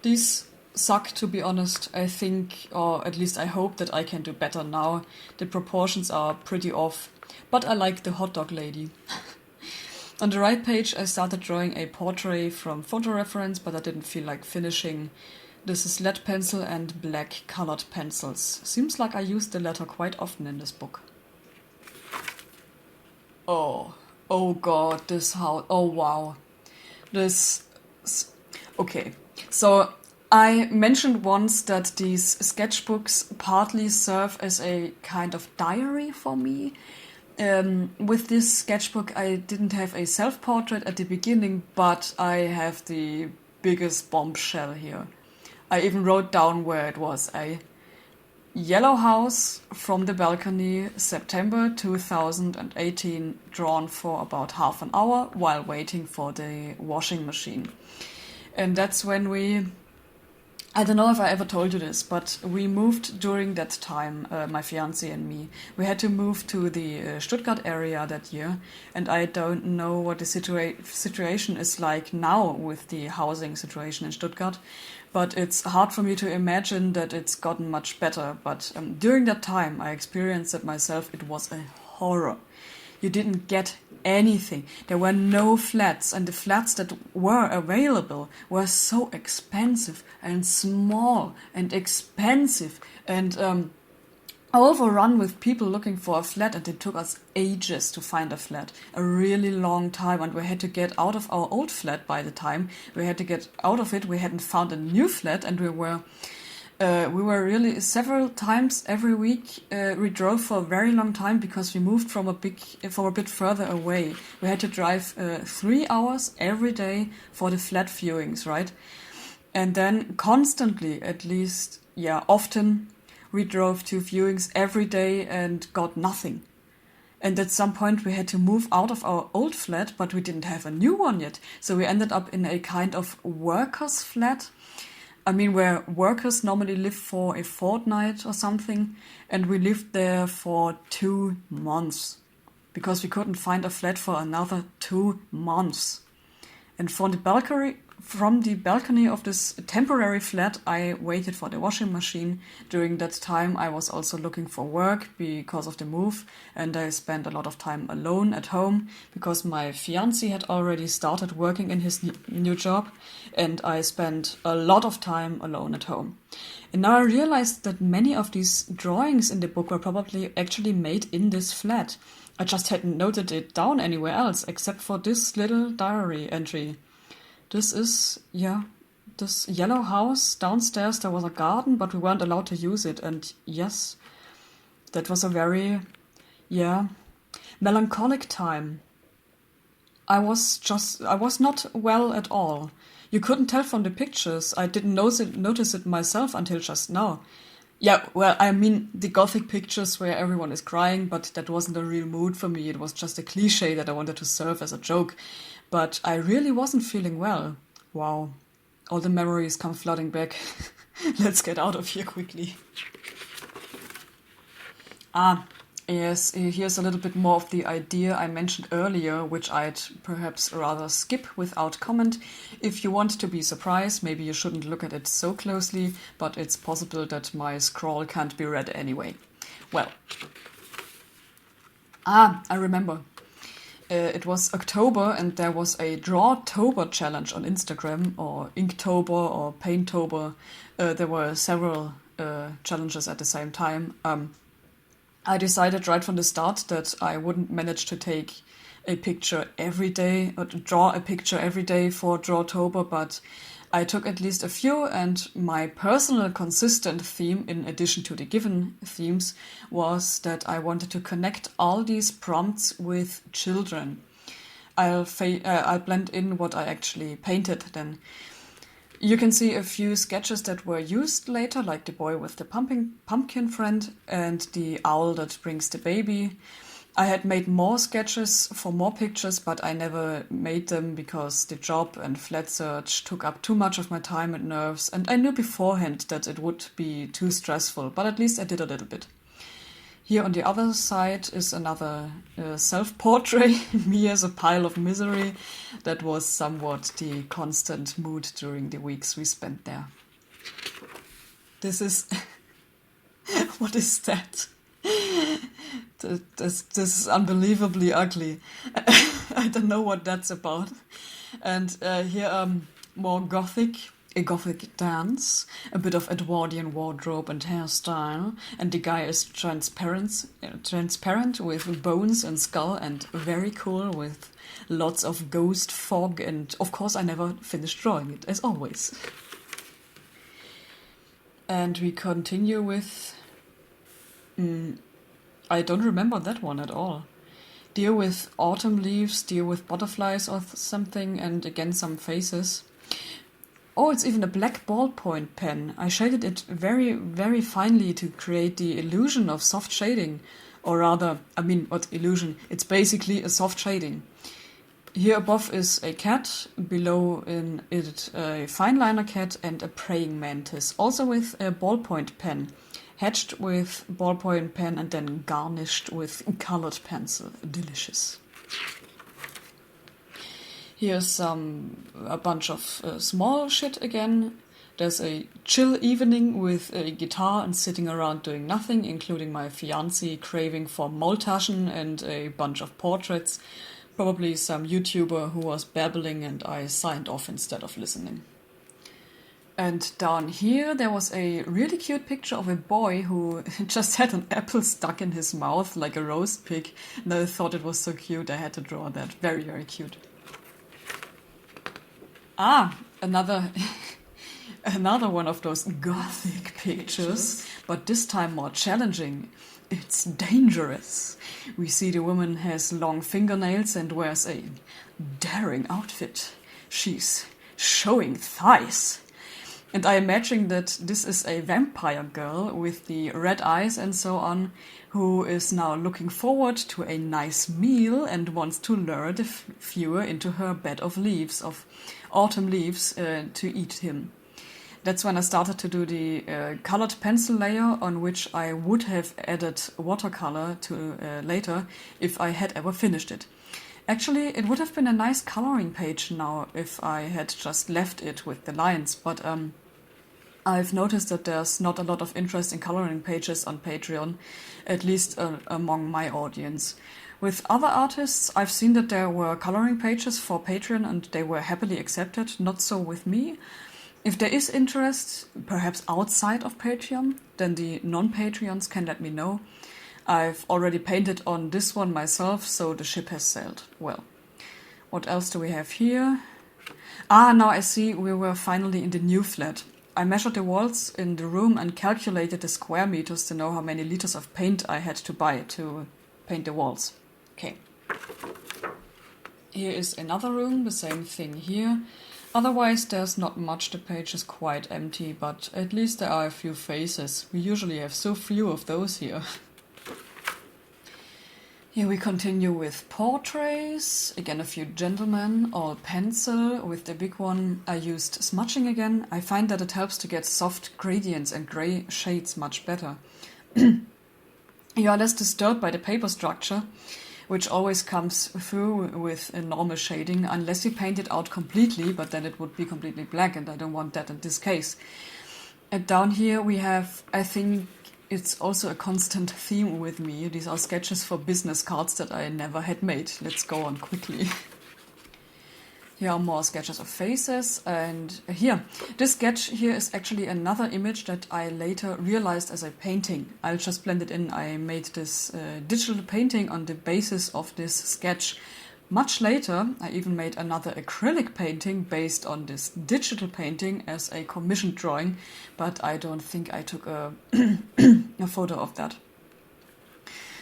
These suck, to be honest. I think, or at least I hope that I can do better now. The proportions are pretty off. But I like the hot dog lady. On the right page, I started drawing a portrait from photo reference, but I didn't feel like finishing. This is lead pencil and black colored pencils. Seems like I use the latter quite often in this book. Oh god, this house. Oh wow. Okay, so I mentioned once that these sketchbooks partly serve as a kind of diary for me. With this sketchbook, I didn't have a self-portrait at the beginning, but I have the biggest bombshell here. I even wrote down where it was. A yellow house from the balcony, September 2018, drawn for about half an hour while waiting for the washing machine. And that's when I don't know if I ever told you this, but we moved during that time, my fiancé and me. We had to move to the Stuttgart area that year, and I don't know what the situation is like now with the housing situation in Stuttgart, but it's hard for me to imagine that it's gotten much better. But during that time, I experienced it myself. It was a horror. You didn't get anything. There were no flats, and the flats that were available were so expensive and small and expensive and overrun with people looking for a flat, and it took us ages to find a flat, a really long time, and we had to get out of our old flat by the time we had to get out of it. We hadn't found a new flat, and we were really several times every week. We drove for a very long time because we moved from a bit further away. We had to drive 3 hours every day for the flat viewings, right? And then constantly, at least, often, we drove to viewings every day and got nothing. And at some point we had to move out of our old flat, but we didn't have a new one yet. So we ended up in a kind of workers' flat. I mean, where workers normally live for a fortnight or something, and we lived there for 2 months. because we couldn't find a flat for another 2 months. And from the balcony of this temporary flat, I waited for the washing machine. During that time, I was also looking for work because of the move, and I spent a lot of time alone at home because my fiancé had already started working in his new job, and I spent a lot of time alone at home. And now I realized that many of these drawings in the book were probably actually made in this flat. I just hadn't noted it down anywhere else except for this little diary entry. This is, this yellow house. Downstairs there was a garden, but we weren't allowed to use it. And yes, that was a very, melancholic time. I was not well at all. You couldn't tell from the pictures. I didn't notice it myself until just now. Yeah, well, I mean the gothic pictures where everyone is crying, but that wasn't a real mood for me. It was just a cliche that I wanted to serve as a joke. But I really wasn't feeling well. Wow, all the memories come flooding back. Let's get out of here quickly. Yes, here's a little bit more of the idea I mentioned earlier, which I'd perhaps rather skip without comment. If you want to be surprised, maybe you shouldn't look at it so closely, but it's possible that my scrawl can't be read anyway. Well, I remember. It was October and there was a Drawtober challenge on Instagram, or Inktober or Painttober. There were several challenges at the same time. I decided right from the start that I wouldn't manage to take a picture every day or to draw a picture every day for Drawtober, but I took at least a few, and my personal consistent theme, in addition to the given themes, was that I wanted to connect all these prompts with children. I'll blend in what I actually painted then. You can see a few sketches that were used later, like the boy with the pumpkin friend and the owl that brings the baby. I had made more sketches for more pictures, but I never made them because the job and flat search took up too much of my time and nerves, and I knew beforehand that it would be too stressful, but at least I did a little bit. Here on the other side is another self-portrait, me as a pile of misery. That was somewhat the constant mood during the weeks we spent there. This is... What is that? This is unbelievably ugly. I don't know what that's about. And here more gothic. A gothic dance, a bit of Edwardian wardrobe and hairstyle, and the guy is transparent with bones and skull, and very cool with lots of ghost fog, and of course I never finished drawing it, as always. And we continue with... I don't remember that one at all. Deer with autumn leaves, deer with butterflies or something, and again some faces. Oh, it's even a black ballpoint pen. I shaded it very, very finely to create the illusion of soft shading. Or rather, what illusion? It's basically a soft shading. Here above is a cat, below in it a fine liner cat and a praying mantis. Also with a ballpoint pen. Hatched with ballpoint pen and then garnished with colored pencil. Delicious. Here's a bunch of small shit again. There's a chill evening with a guitar and sitting around doing nothing, including my fiancé craving for Maultaschen and a bunch of portraits. Probably some YouTuber who was babbling and I signed off instead of listening. And down here there was a really cute picture of a boy who just had an apple stuck in his mouth like a roast pig. And I thought it was so cute, I had to draw that. Very, very cute. Another one of those gothic pictures, but this time more challenging. It's dangerous. We see the woman has long fingernails and wears a daring outfit. She's showing thighs. And I imagine that this is a vampire girl with the red eyes and so on, who is now looking forward to a nice meal and wants to lure the viewer into her bed of leaves, of autumn leaves, to eat him. That's when I started to do the colored pencil layer, on which I would have added watercolor to later if I had ever finished it. Actually, it would have been a nice coloring page now if I had just left it with the lines, but I've noticed that there's not a lot of interest in coloring pages on Patreon, at least among my audience. With other artists, I've seen that there were coloring pages for Patreon and they were happily accepted, not so with me. If there is interest, perhaps outside of Patreon, then the non-Patreons can let me know. I've already painted on this one myself, so the ship has sailed. Well, what else do we have here? Now I see we were finally in the new flat. I measured the walls in the room and calculated the square meters to know how many liters of paint I had to buy to paint the walls. Okay. Here is another room, the same thing here. Otherwise, there's not much, the page is quite empty, but at least there are a few faces. We usually have so few of those here. Here we continue with portraits. Again, a few gentlemen, all pencil. With the big one, I used smudging again. I find that it helps to get soft gradients and gray shades much better. You are less disturbed by the paper structure, which always comes through with a normal shading, unless you paint it out completely, but then it would be completely black, and I don't want that in this case. And down here we have, I think it's also a constant theme with me. These are sketches for business cards that I never had made. Let's go on quickly. Here are more sketches of faces, and here, this sketch here is actually another image that I later realized as a painting. I'll just blend it in. I made this digital painting on the basis of this sketch. Much later, I even made another acrylic painting based on this digital painting as a commissioned drawing, but I don't think I took a, a photo of that.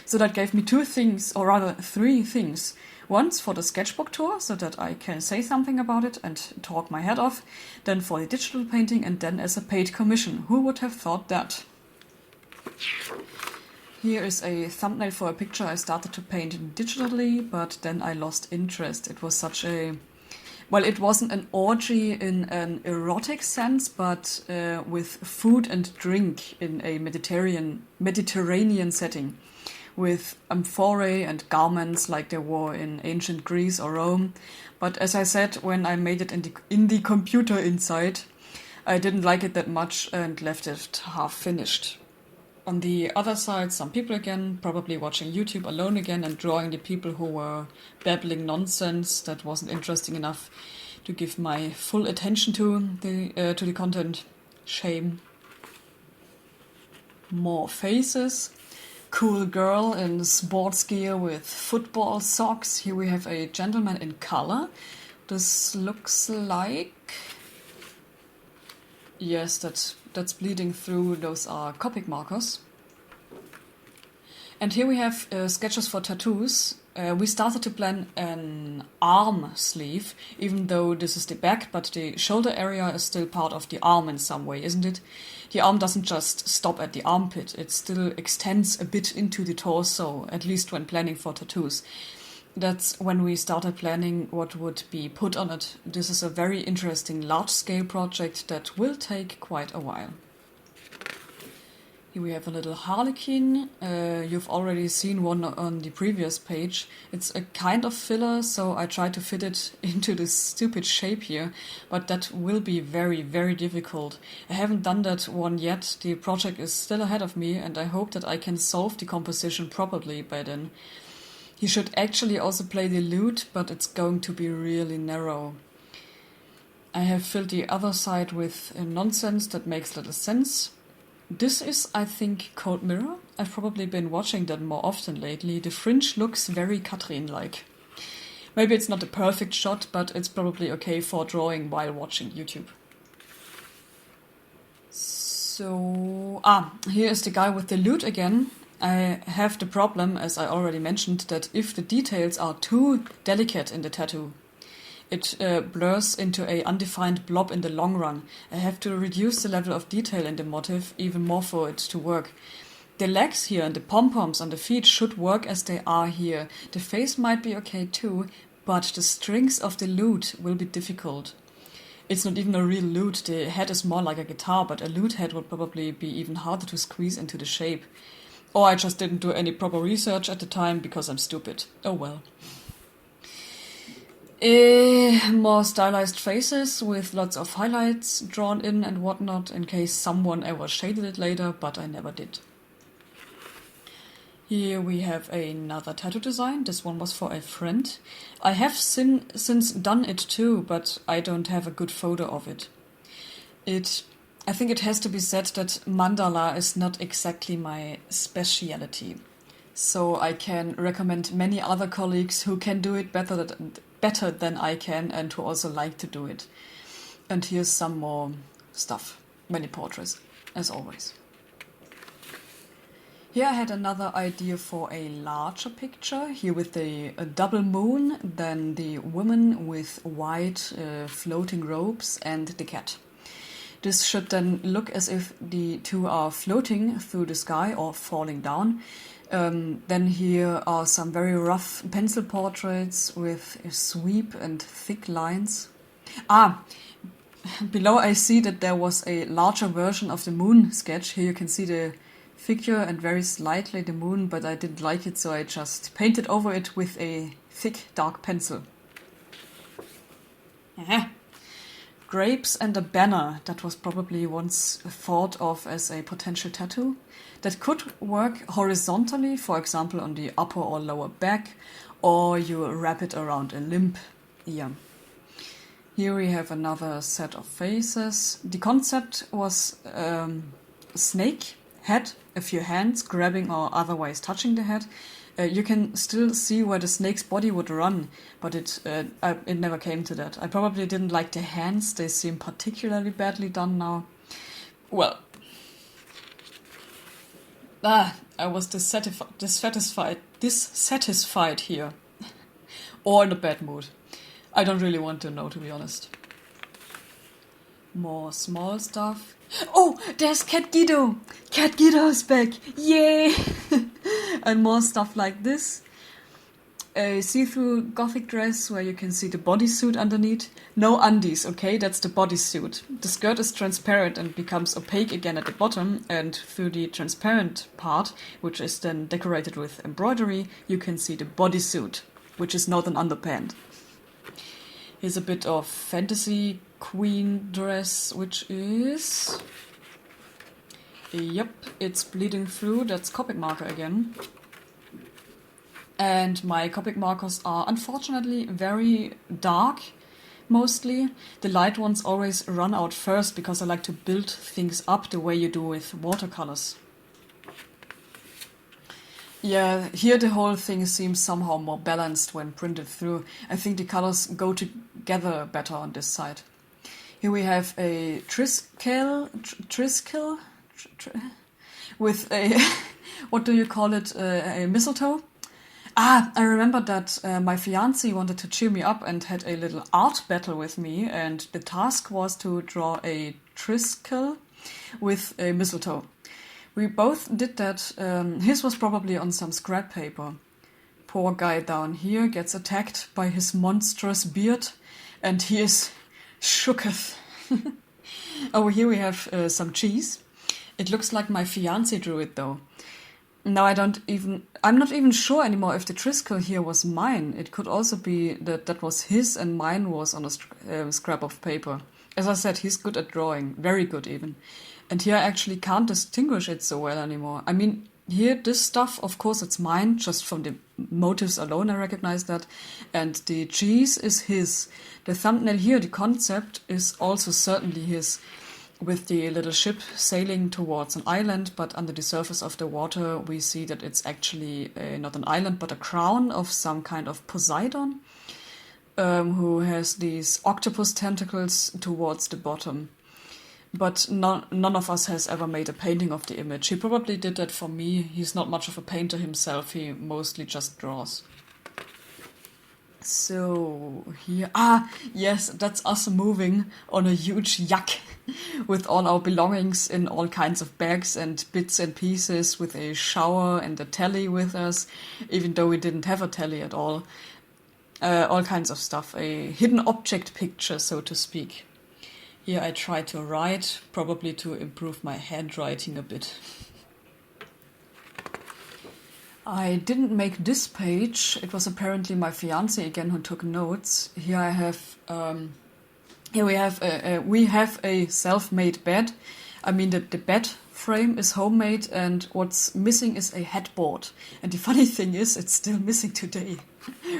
So that gave me two things, or rather three things. Once for the sketchbook tour, so that I can say something about it and talk my head off. Then for the digital painting, and then as a paid commission. Who would have thought that? Here is a thumbnail for a picture I started to paint digitally, but then I lost interest. It was such a... Well, it wasn't an orgy in an erotic sense, but with food and drink in a Mediterranean setting, with amphorae and garments like they wore in ancient Greece or Rome. But as I said, when I made it in the computer inside, I didn't like it that much and left it half finished. On the other side, some people again, probably watching YouTube alone again and drawing the people who were babbling nonsense that wasn't interesting enough to give my full attention to the content. Shame. More faces. Cool girl in sports gear with football socks. Here we have a gentleman in color. This looks like... Yes, that's bleeding through. Those are Copic markers. And here we have sketches for tattoos. We started to plan an arm sleeve, even though this is the back, but the shoulder area is still part of the arm in some way, isn't it? The arm doesn't just stop at the armpit, it still extends a bit into the torso, at least when planning for tattoos. That's when we started planning what would be put on it. This is a very interesting large-scale project that will take quite a while. Here we have a little harlequin. You've already seen one on the previous page. It's a kind of filler, so I tried to fit it into this stupid shape here, but that will be very, very difficult. I haven't done that one yet. The project is still ahead of me, and I hope that I can solve the composition properly by then. He should actually also play the lute, but it's going to be really narrow. I have filled the other side with nonsense that makes little sense. This is, I think, Cold Mirror. I've probably been watching that more often lately. The fringe looks very Katrin-like. Maybe it's not a perfect shot, but it's probably okay for drawing while watching YouTube. So, here is the guy with the lute again. I have the problem, as I already mentioned, that if the details are too delicate in the tattoo, it blurs into an undefined blob in the long run. I have to reduce the level of detail in the motif even more for it to work. The legs here and the pom-poms on the feet should work as they are here. The face might be okay too, but the strings of the lute will be difficult. It's not even a real lute. The head is more like a guitar, but a lute head would probably be even harder to squeeze into the shape. Or I just didn't do any proper research at the time because I'm stupid. Oh well. More stylized faces with lots of highlights drawn in and whatnot in case someone ever shaded it later, but I never did. Here we have another tattoo design. This one was for a friend. I have since done it too, but I don't have a good photo of it. I think it has to be said that mandala is not exactly my speciality. So I can recommend many other colleagues who can do it better than I can and who also like to do it. And here's some more stuff. Many portraits, as always. Here I had another idea for a larger picture, here with a double moon, then the woman with white floating robes and the cat. This should then look as if the two are floating through the sky or falling down. Then here are some very rough pencil portraits with a sweep and thick lines. Below I see that there was a larger version of the moon sketch. Here you can see the figure and very slightly the moon, but I didn't like it, so I just painted over it with a thick dark pencil. Grapes and a banner, that was probably once thought of as a potential tattoo. That could work horizontally, for example on the upper or lower back, or you wrap it around a limb ear. Here we have another set of faces. The concept was snake, head, a few hands grabbing or otherwise touching the head. You can still see where the snake's body would run, but it never came to that. I probably didn't like the hands, they seem particularly badly done now. Well, I was dissatisfied here. Or in a bad mood. I don't really want to know, to be honest. More small stuff. Oh, there's Cat Guido! Cat Guido's back! Yay! And more stuff like this. A see-through gothic dress where you can see the bodysuit underneath. No undies, okay? That's the bodysuit. The skirt is transparent and becomes opaque again at the bottom, and through the transparent part, which is then decorated with embroidery, you can see the bodysuit, which is not an underpant. Here's a bit of fantasy queen dress, which is... Yep, it's bleeding through. That's Copic marker again. And my Copic markers are unfortunately very dark, mostly. The light ones always run out first because I like to build things up the way you do with watercolors. Yeah, here the whole thing seems somehow more balanced when printed through. I think the colors go together better on this side. Here we have a triskel with a, what do you call it, a mistletoe? I remember that my fiancé wanted to cheer me up and had a little art battle with me, and the task was to draw a triskel with a mistletoe. We both did that. His was probably on some scrap paper. Poor guy down here gets attacked by his monstrous beard, and he is shooketh. Over here we have some cheese. It looks like my fiancé drew it though. Now I'm not even sure anymore if the triskel here was mine. It could also be that was his and mine was on a scrap of paper. As I said, he's good at drawing, very good even. And here I actually can't distinguish it so well anymore. I mean, here, this stuff, of course, it's mine, just from the motives alone I recognize that. And the cheese is his. The thumbnail here, the concept, is also certainly his, with the little ship sailing towards an island, but under the surface of the water we see that it's actually not an island, but a crown of some kind of Poseidon, who has these octopus tentacles towards the bottom. But none of us has ever made a painting of the image. He probably did that for me. He's not much of a painter himself. He mostly just draws. So here, yes, that's us moving on a huge yak with all our belongings in all kinds of bags and bits and pieces, with a shower and a telly with us, even though we didn't have a telly at all. All kinds of stuff, a hidden object picture, so to speak. Here I try to write, probably to improve my handwriting a bit. I didn't make this page. It was apparently my fiance again who took notes. Here I have, here we have a self-made bed. I mean, the bed frame is homemade, and what's missing is a headboard. And the funny thing is, it's still missing today.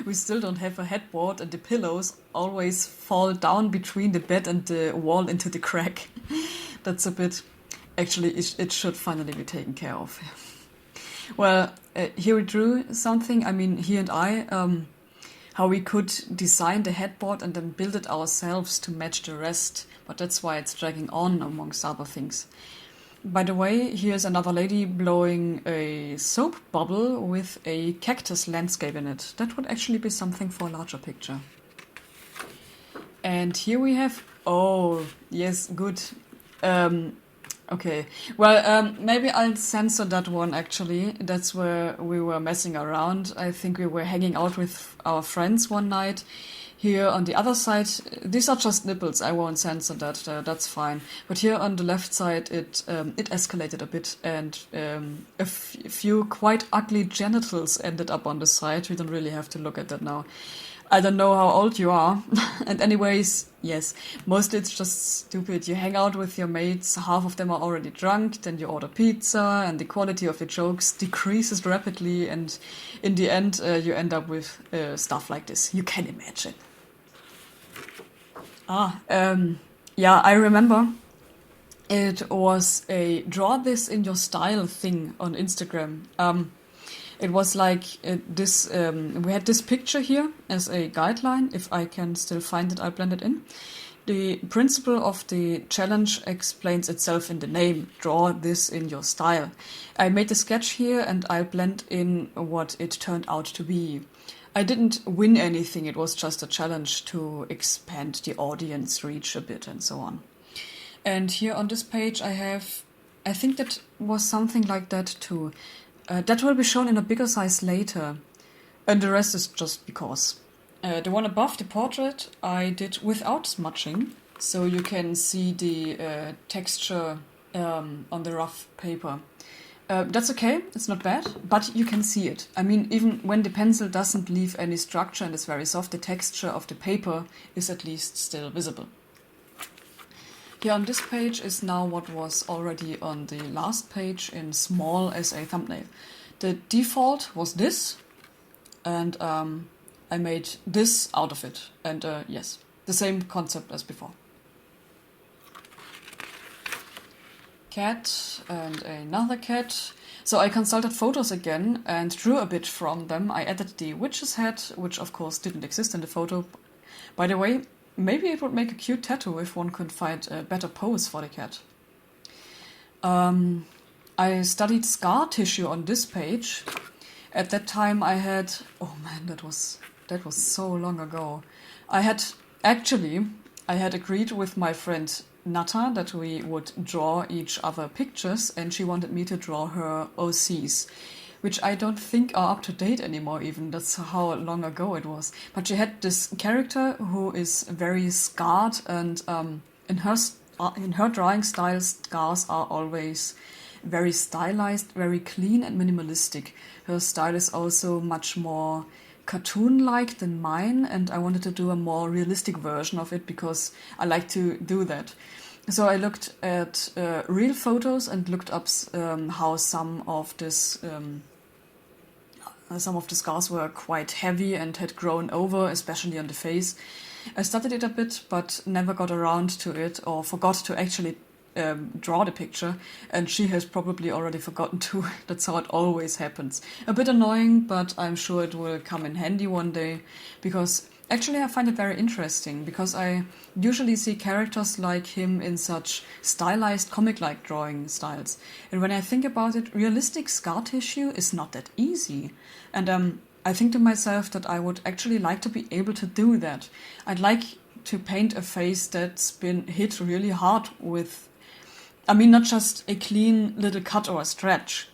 We still don't have a headboard, and the pillows always fall down between the bed and the wall into the crack. That's a bit. Actually, it should finally be taken care of. Well, here we drew something. I mean, he and I, how we could design the headboard and then build it ourselves to match the rest. But that's why it's dragging on, amongst other things. By the way, here's another lady blowing a soap bubble with a cactus landscape in it. That would actually be something for a larger picture. And here we have... Oh, yes, good. Okay, well, maybe I'll censor that one, actually. That's where we were messing around. I think we were hanging out with our friends one night. Here on the other side, these are just nipples. I won't censor that. That's fine. But here on the left side, it escalated a bit, and a few quite ugly genitals ended up on the side. We don't really have to look at that now. I don't know how old you are. And anyways, yes, mostly it's just stupid. You hang out with your mates, half of them are already drunk, then you order pizza, and the quality of your jokes decreases rapidly, and in the end, you end up with stuff like this. You can imagine. Yeah, I remember it was a draw this in your style thing on Instagram. It was like this, we had this picture here as a guideline. If I can still find it, I'll blend it in. The principle of the challenge explains itself in the name, draw this in your style. I made the sketch here and I blend in what it turned out to be. I didn't win anything, it was just a challenge to expand the audience reach a bit and so on. And here on this page I think that was something like that too. That will be shown in a bigger size later, and the rest is just because. The one above, the portrait, I did without smudging, so you can see the texture on the rough paper. That's okay, it's not bad, but you can see it. I mean, even when the pencil doesn't leave any structure and is very soft, the texture of the paper is at least still visible. Here on this page is now what was already on the last page in small as a thumbnail. The default was this, and I made this out of it. And yes, the same concept as before. Cat and another cat. So I consulted photos again and drew a bit from them. I added the witch's head, which of course didn't exist in the photo. By the way, maybe it would make a cute tattoo if one could find a better pose for the cat. I studied scar tissue on this page. At that time I had... Oh man, that was so long ago. I had agreed with my friend Nata that we would draw each other pictures, and she wanted me to draw her OCs, which I don't think are up to date anymore even. That's how long ago it was. But she had this character who is very scarred, and in her drawing style, scars are always very stylized, very clean and minimalistic. Her style is also much more cartoon-like than mine, and I wanted to do a more realistic version of it because I like to do that. So I looked at real photos and looked up how some of the scars were quite heavy and had grown over, especially on the face. I studied it a bit, but never got around to it or forgot to actually draw the picture, and she has probably already forgotten too. That's how it always happens. A bit annoying, but I'm sure it will come in handy one day, because actually I find it very interesting, because I usually see characters like him in such stylized comic-like drawing styles, and when I think about it, realistic scar tissue is not that easy, and I think to myself that I would actually like to be able to do that. I'd like to paint a face that's been hit really hard with, I mean, not just a clean little cut or a scratch.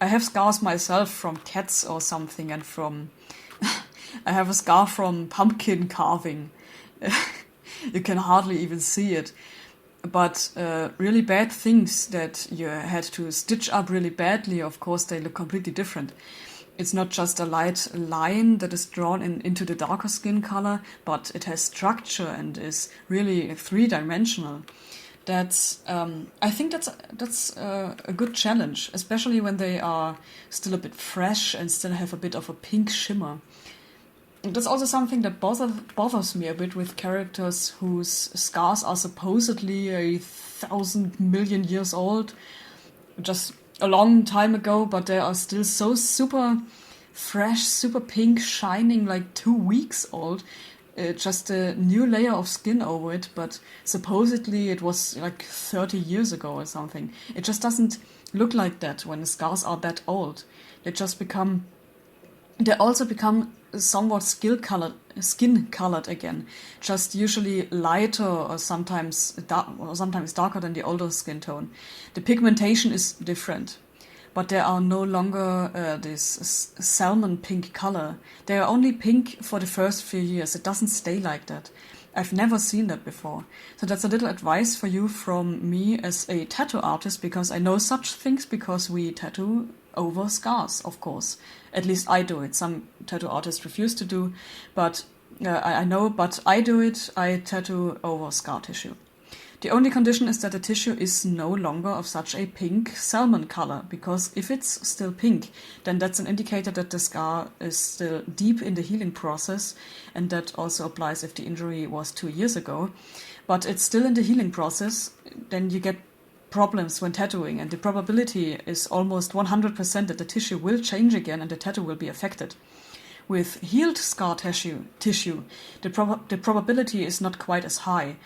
I have scars myself from cats or something, and from... I have a scar from pumpkin carving. You can hardly even see it. But really bad things that you had to stitch up really badly, of course, they look completely different. It's not just a light line that is drawn into the darker skin color, but it has structure and is really three-dimensional. I think that's a good challenge, especially when they are still a bit fresh and still have a bit of a pink shimmer. And that's also something that bothers me a bit with characters whose scars are supposedly 1,000 million years old, just a long time ago, but they are still so super fresh, super pink, shining, like 2 weeks old. Just a new layer of skin over it, but supposedly it was like 30 years ago or something. It just doesn't look like that when the scars are that old. They also become somewhat skin colored again, just usually lighter or sometimes darker than the older skin tone. The pigmentation is different, but they are no longer this salmon pink color. They are only pink for the first few years. It doesn't stay like that. I've never seen that before. So that's a little advice for you from me as a tattoo artist, because I know such things because we tattoo over scars, of course. At least I do it. Some tattoo artists refuse to do, but I know, but I do it. I tattoo over scar tissue. The only condition is that the tissue is no longer of such a pink salmon color, because if it's still pink, then that's an indicator that the scar is still deep in the healing process, and that also applies if the injury was 2 years ago. But it's still in the healing process, then you get problems when tattooing, and the probability is almost 100% that the tissue will change again and the tattoo will be affected. With healed scar tissue, the probability is not quite as high.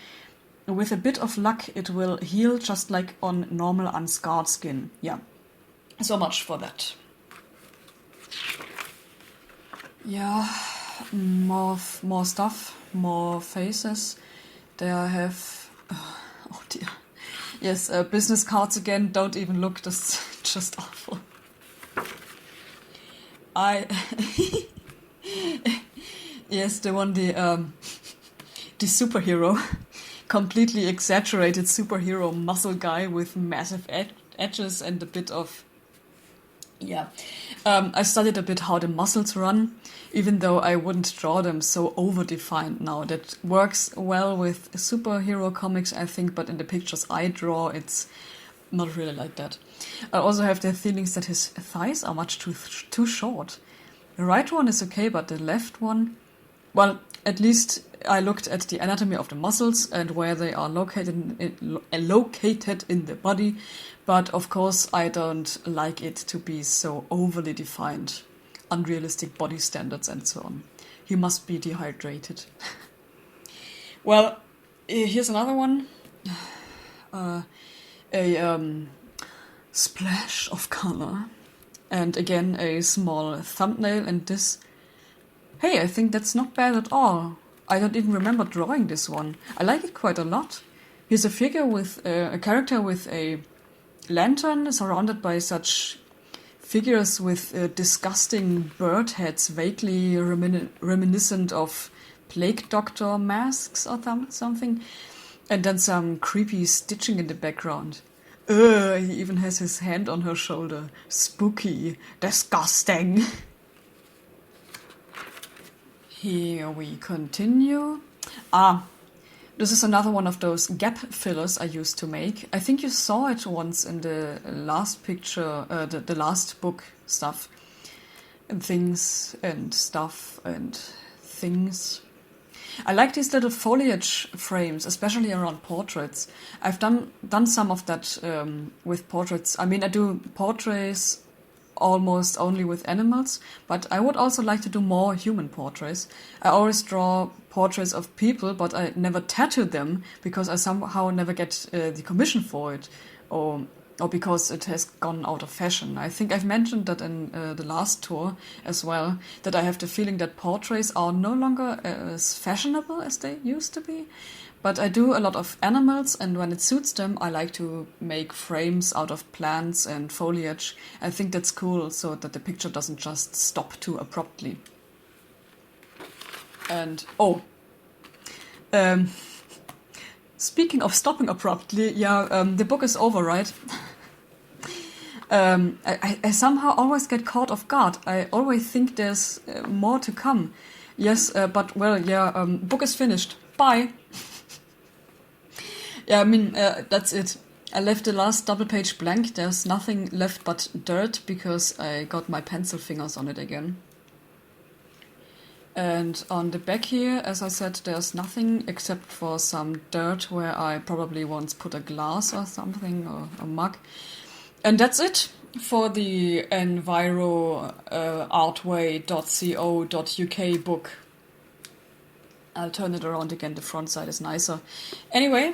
With a bit of luck, it will heal just like on normal unscarred skin. Yeah, so much for that. Yeah, more stuff, more faces. There I have... oh dear. Yes, business cards again. Don't even look. That's just awful. Yes, the superhero, completely exaggerated superhero muscle guy with massive edges and a bit of... Yeah. I studied a bit how the muscles run, even though I wouldn't draw them so over-defined now. That works well with superhero comics, I think, but in the pictures I draw, it's not really like that. I also have the feelings that his thighs are much too short. The right one is okay, but the left one... Well, at least I looked at the anatomy of the muscles and where they are located in the body, but of course I don't like it to be so overly defined, unrealistic body standards and so on. He must be dehydrated. Well, here's another one. A splash of color, and again a small thumbnail, and this... Hey, I think that's not bad at all. I don't even remember drawing this one. I like it quite a lot. Here's a figure with a character with a lantern surrounded by such figures with disgusting bird heads, vaguely reminiscent of plague doctor masks or something. And then some creepy stitching in the background. He even has his hand on her shoulder. Spooky. Disgusting. Here we continue. This is another one of those gap fillers I used to make. I think you saw it once in the last picture, the last book stuff. And things and stuff and things. I like these little foliage frames, especially around portraits. I've done some of that with portraits. I mean, I do portraits almost only with animals, but I would also like to do more human portraits. I always draw portraits of people, but I never tattoo them because I somehow never get the commission for it, or because it has gone out of fashion. I think I've mentioned that in the last tour as well, that I have the feeling that portraits are no longer as fashionable as they used to be. But I do a lot of animals, and when it suits them, I like to make frames out of plants and foliage. I think that's cool, so that the picture doesn't just stop too abruptly. And, Speaking of stopping abruptly, yeah, the book is over, right? I somehow always get caught off guard. I always think there's more to come. Yes, but well, yeah, book is finished. Bye. Yeah, I mean, that's it. I left the last double page blank. There's nothing left but dirt because I got my pencil fingers on it again. And on the back here, as I said, there's nothing except for some dirt where I probably once put a glass or something, or a mug. And that's it for the enviroartway.co.uk book. I'll turn it around again, the front side is nicer. Anyway,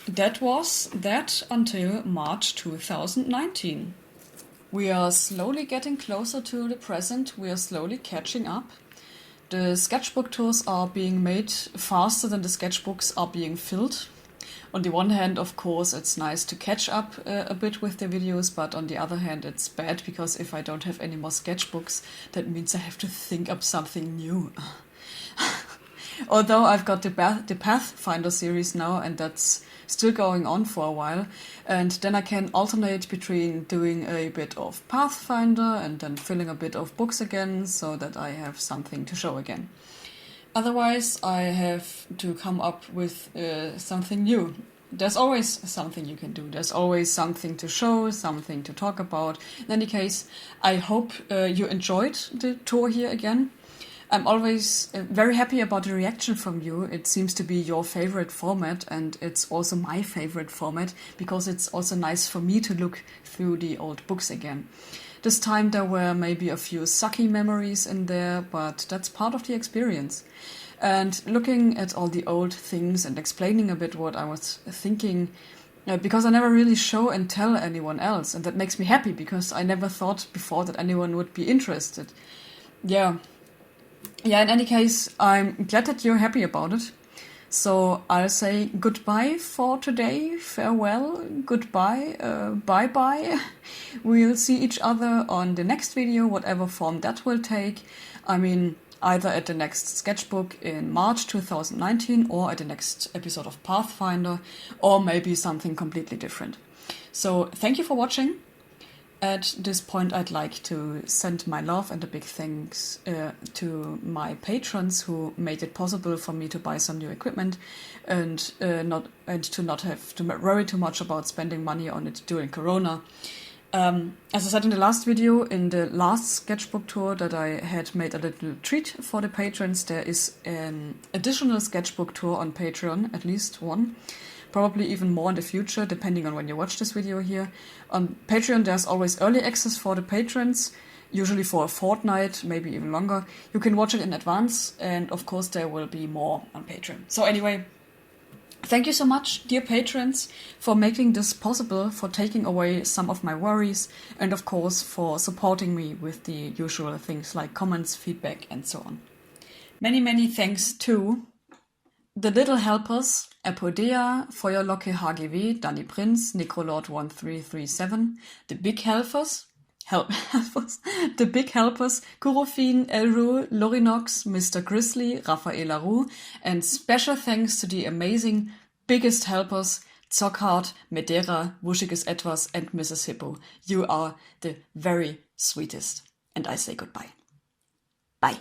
that was that until March 2019. We are slowly getting closer to the present, we are slowly catching up. The sketchbook tours are being made faster than the sketchbooks are being filled. On the one hand, of course, it's nice to catch up a bit with the videos, but on the other hand, it's bad because if I don't have any more sketchbooks, that means I have to think up something new. Although I've got the Pathfinder series now, and that's still going on for a while, and then I can alternate between doing a bit of Pathfinder and then filling a bit of books again, so that I have something to show again. Otherwise, I have to come up with something new. There's always something you can do. There's always something to show, something to talk about. In any case, I hope you enjoyed the tour here again. I'm always very happy about the reaction from you. It seems to be your favorite format, and it's also my favorite format because it's also nice for me to look through the old books again. This time there were maybe a few sucky memories in there, but that's part of the experience. And looking at all the old things and explaining a bit what I was thinking, because I never really show and tell anyone else, and that makes me happy because I never thought before that anyone would be interested. Yeah, in any case, I'm glad that you're happy about it. So I'll say goodbye for today, farewell, goodbye, bye-bye. We'll see each other on the next video, whatever form that will take. I mean, either at the next sketchbook in March 2019 or at the next episode of Pathfinder, or maybe something completely different. So thank you for watching. At this point, I'd like to send my love and a big thanks to my patrons who made it possible for me to buy some new equipment and to not have to worry too much about spending money on it during Corona. As I said in the last video, in the last sketchbook tour that I had made a little treat for the patrons, there is an additional sketchbook tour on Patreon, at least one. Probably even more in the future, depending on when you watch this video here. On Patreon, there's always early access for the patrons, usually for a fortnight, maybe even longer. You can watch it in advance, and of course there will be more on Patreon. So anyway, thank you so much, dear patrons, for making this possible, for taking away some of my worries, and of course for supporting me with the usual things like comments, feedback, and so on. Many, many thanks to The Little Helpers, Apodea, Feuerlocke HGW, Danny Prinz, Nr.4 1337, The Big Helpers, The Big Helpers, Kurofin, Elru, Lorinox, Mr. Grizzly, Raphael Larue, and special thanks to the amazing biggest helpers, Zockhart, Medera, Wuschiges Etwas, and Mrs. Hippo. You are the very sweetest. And I say goodbye. Bye.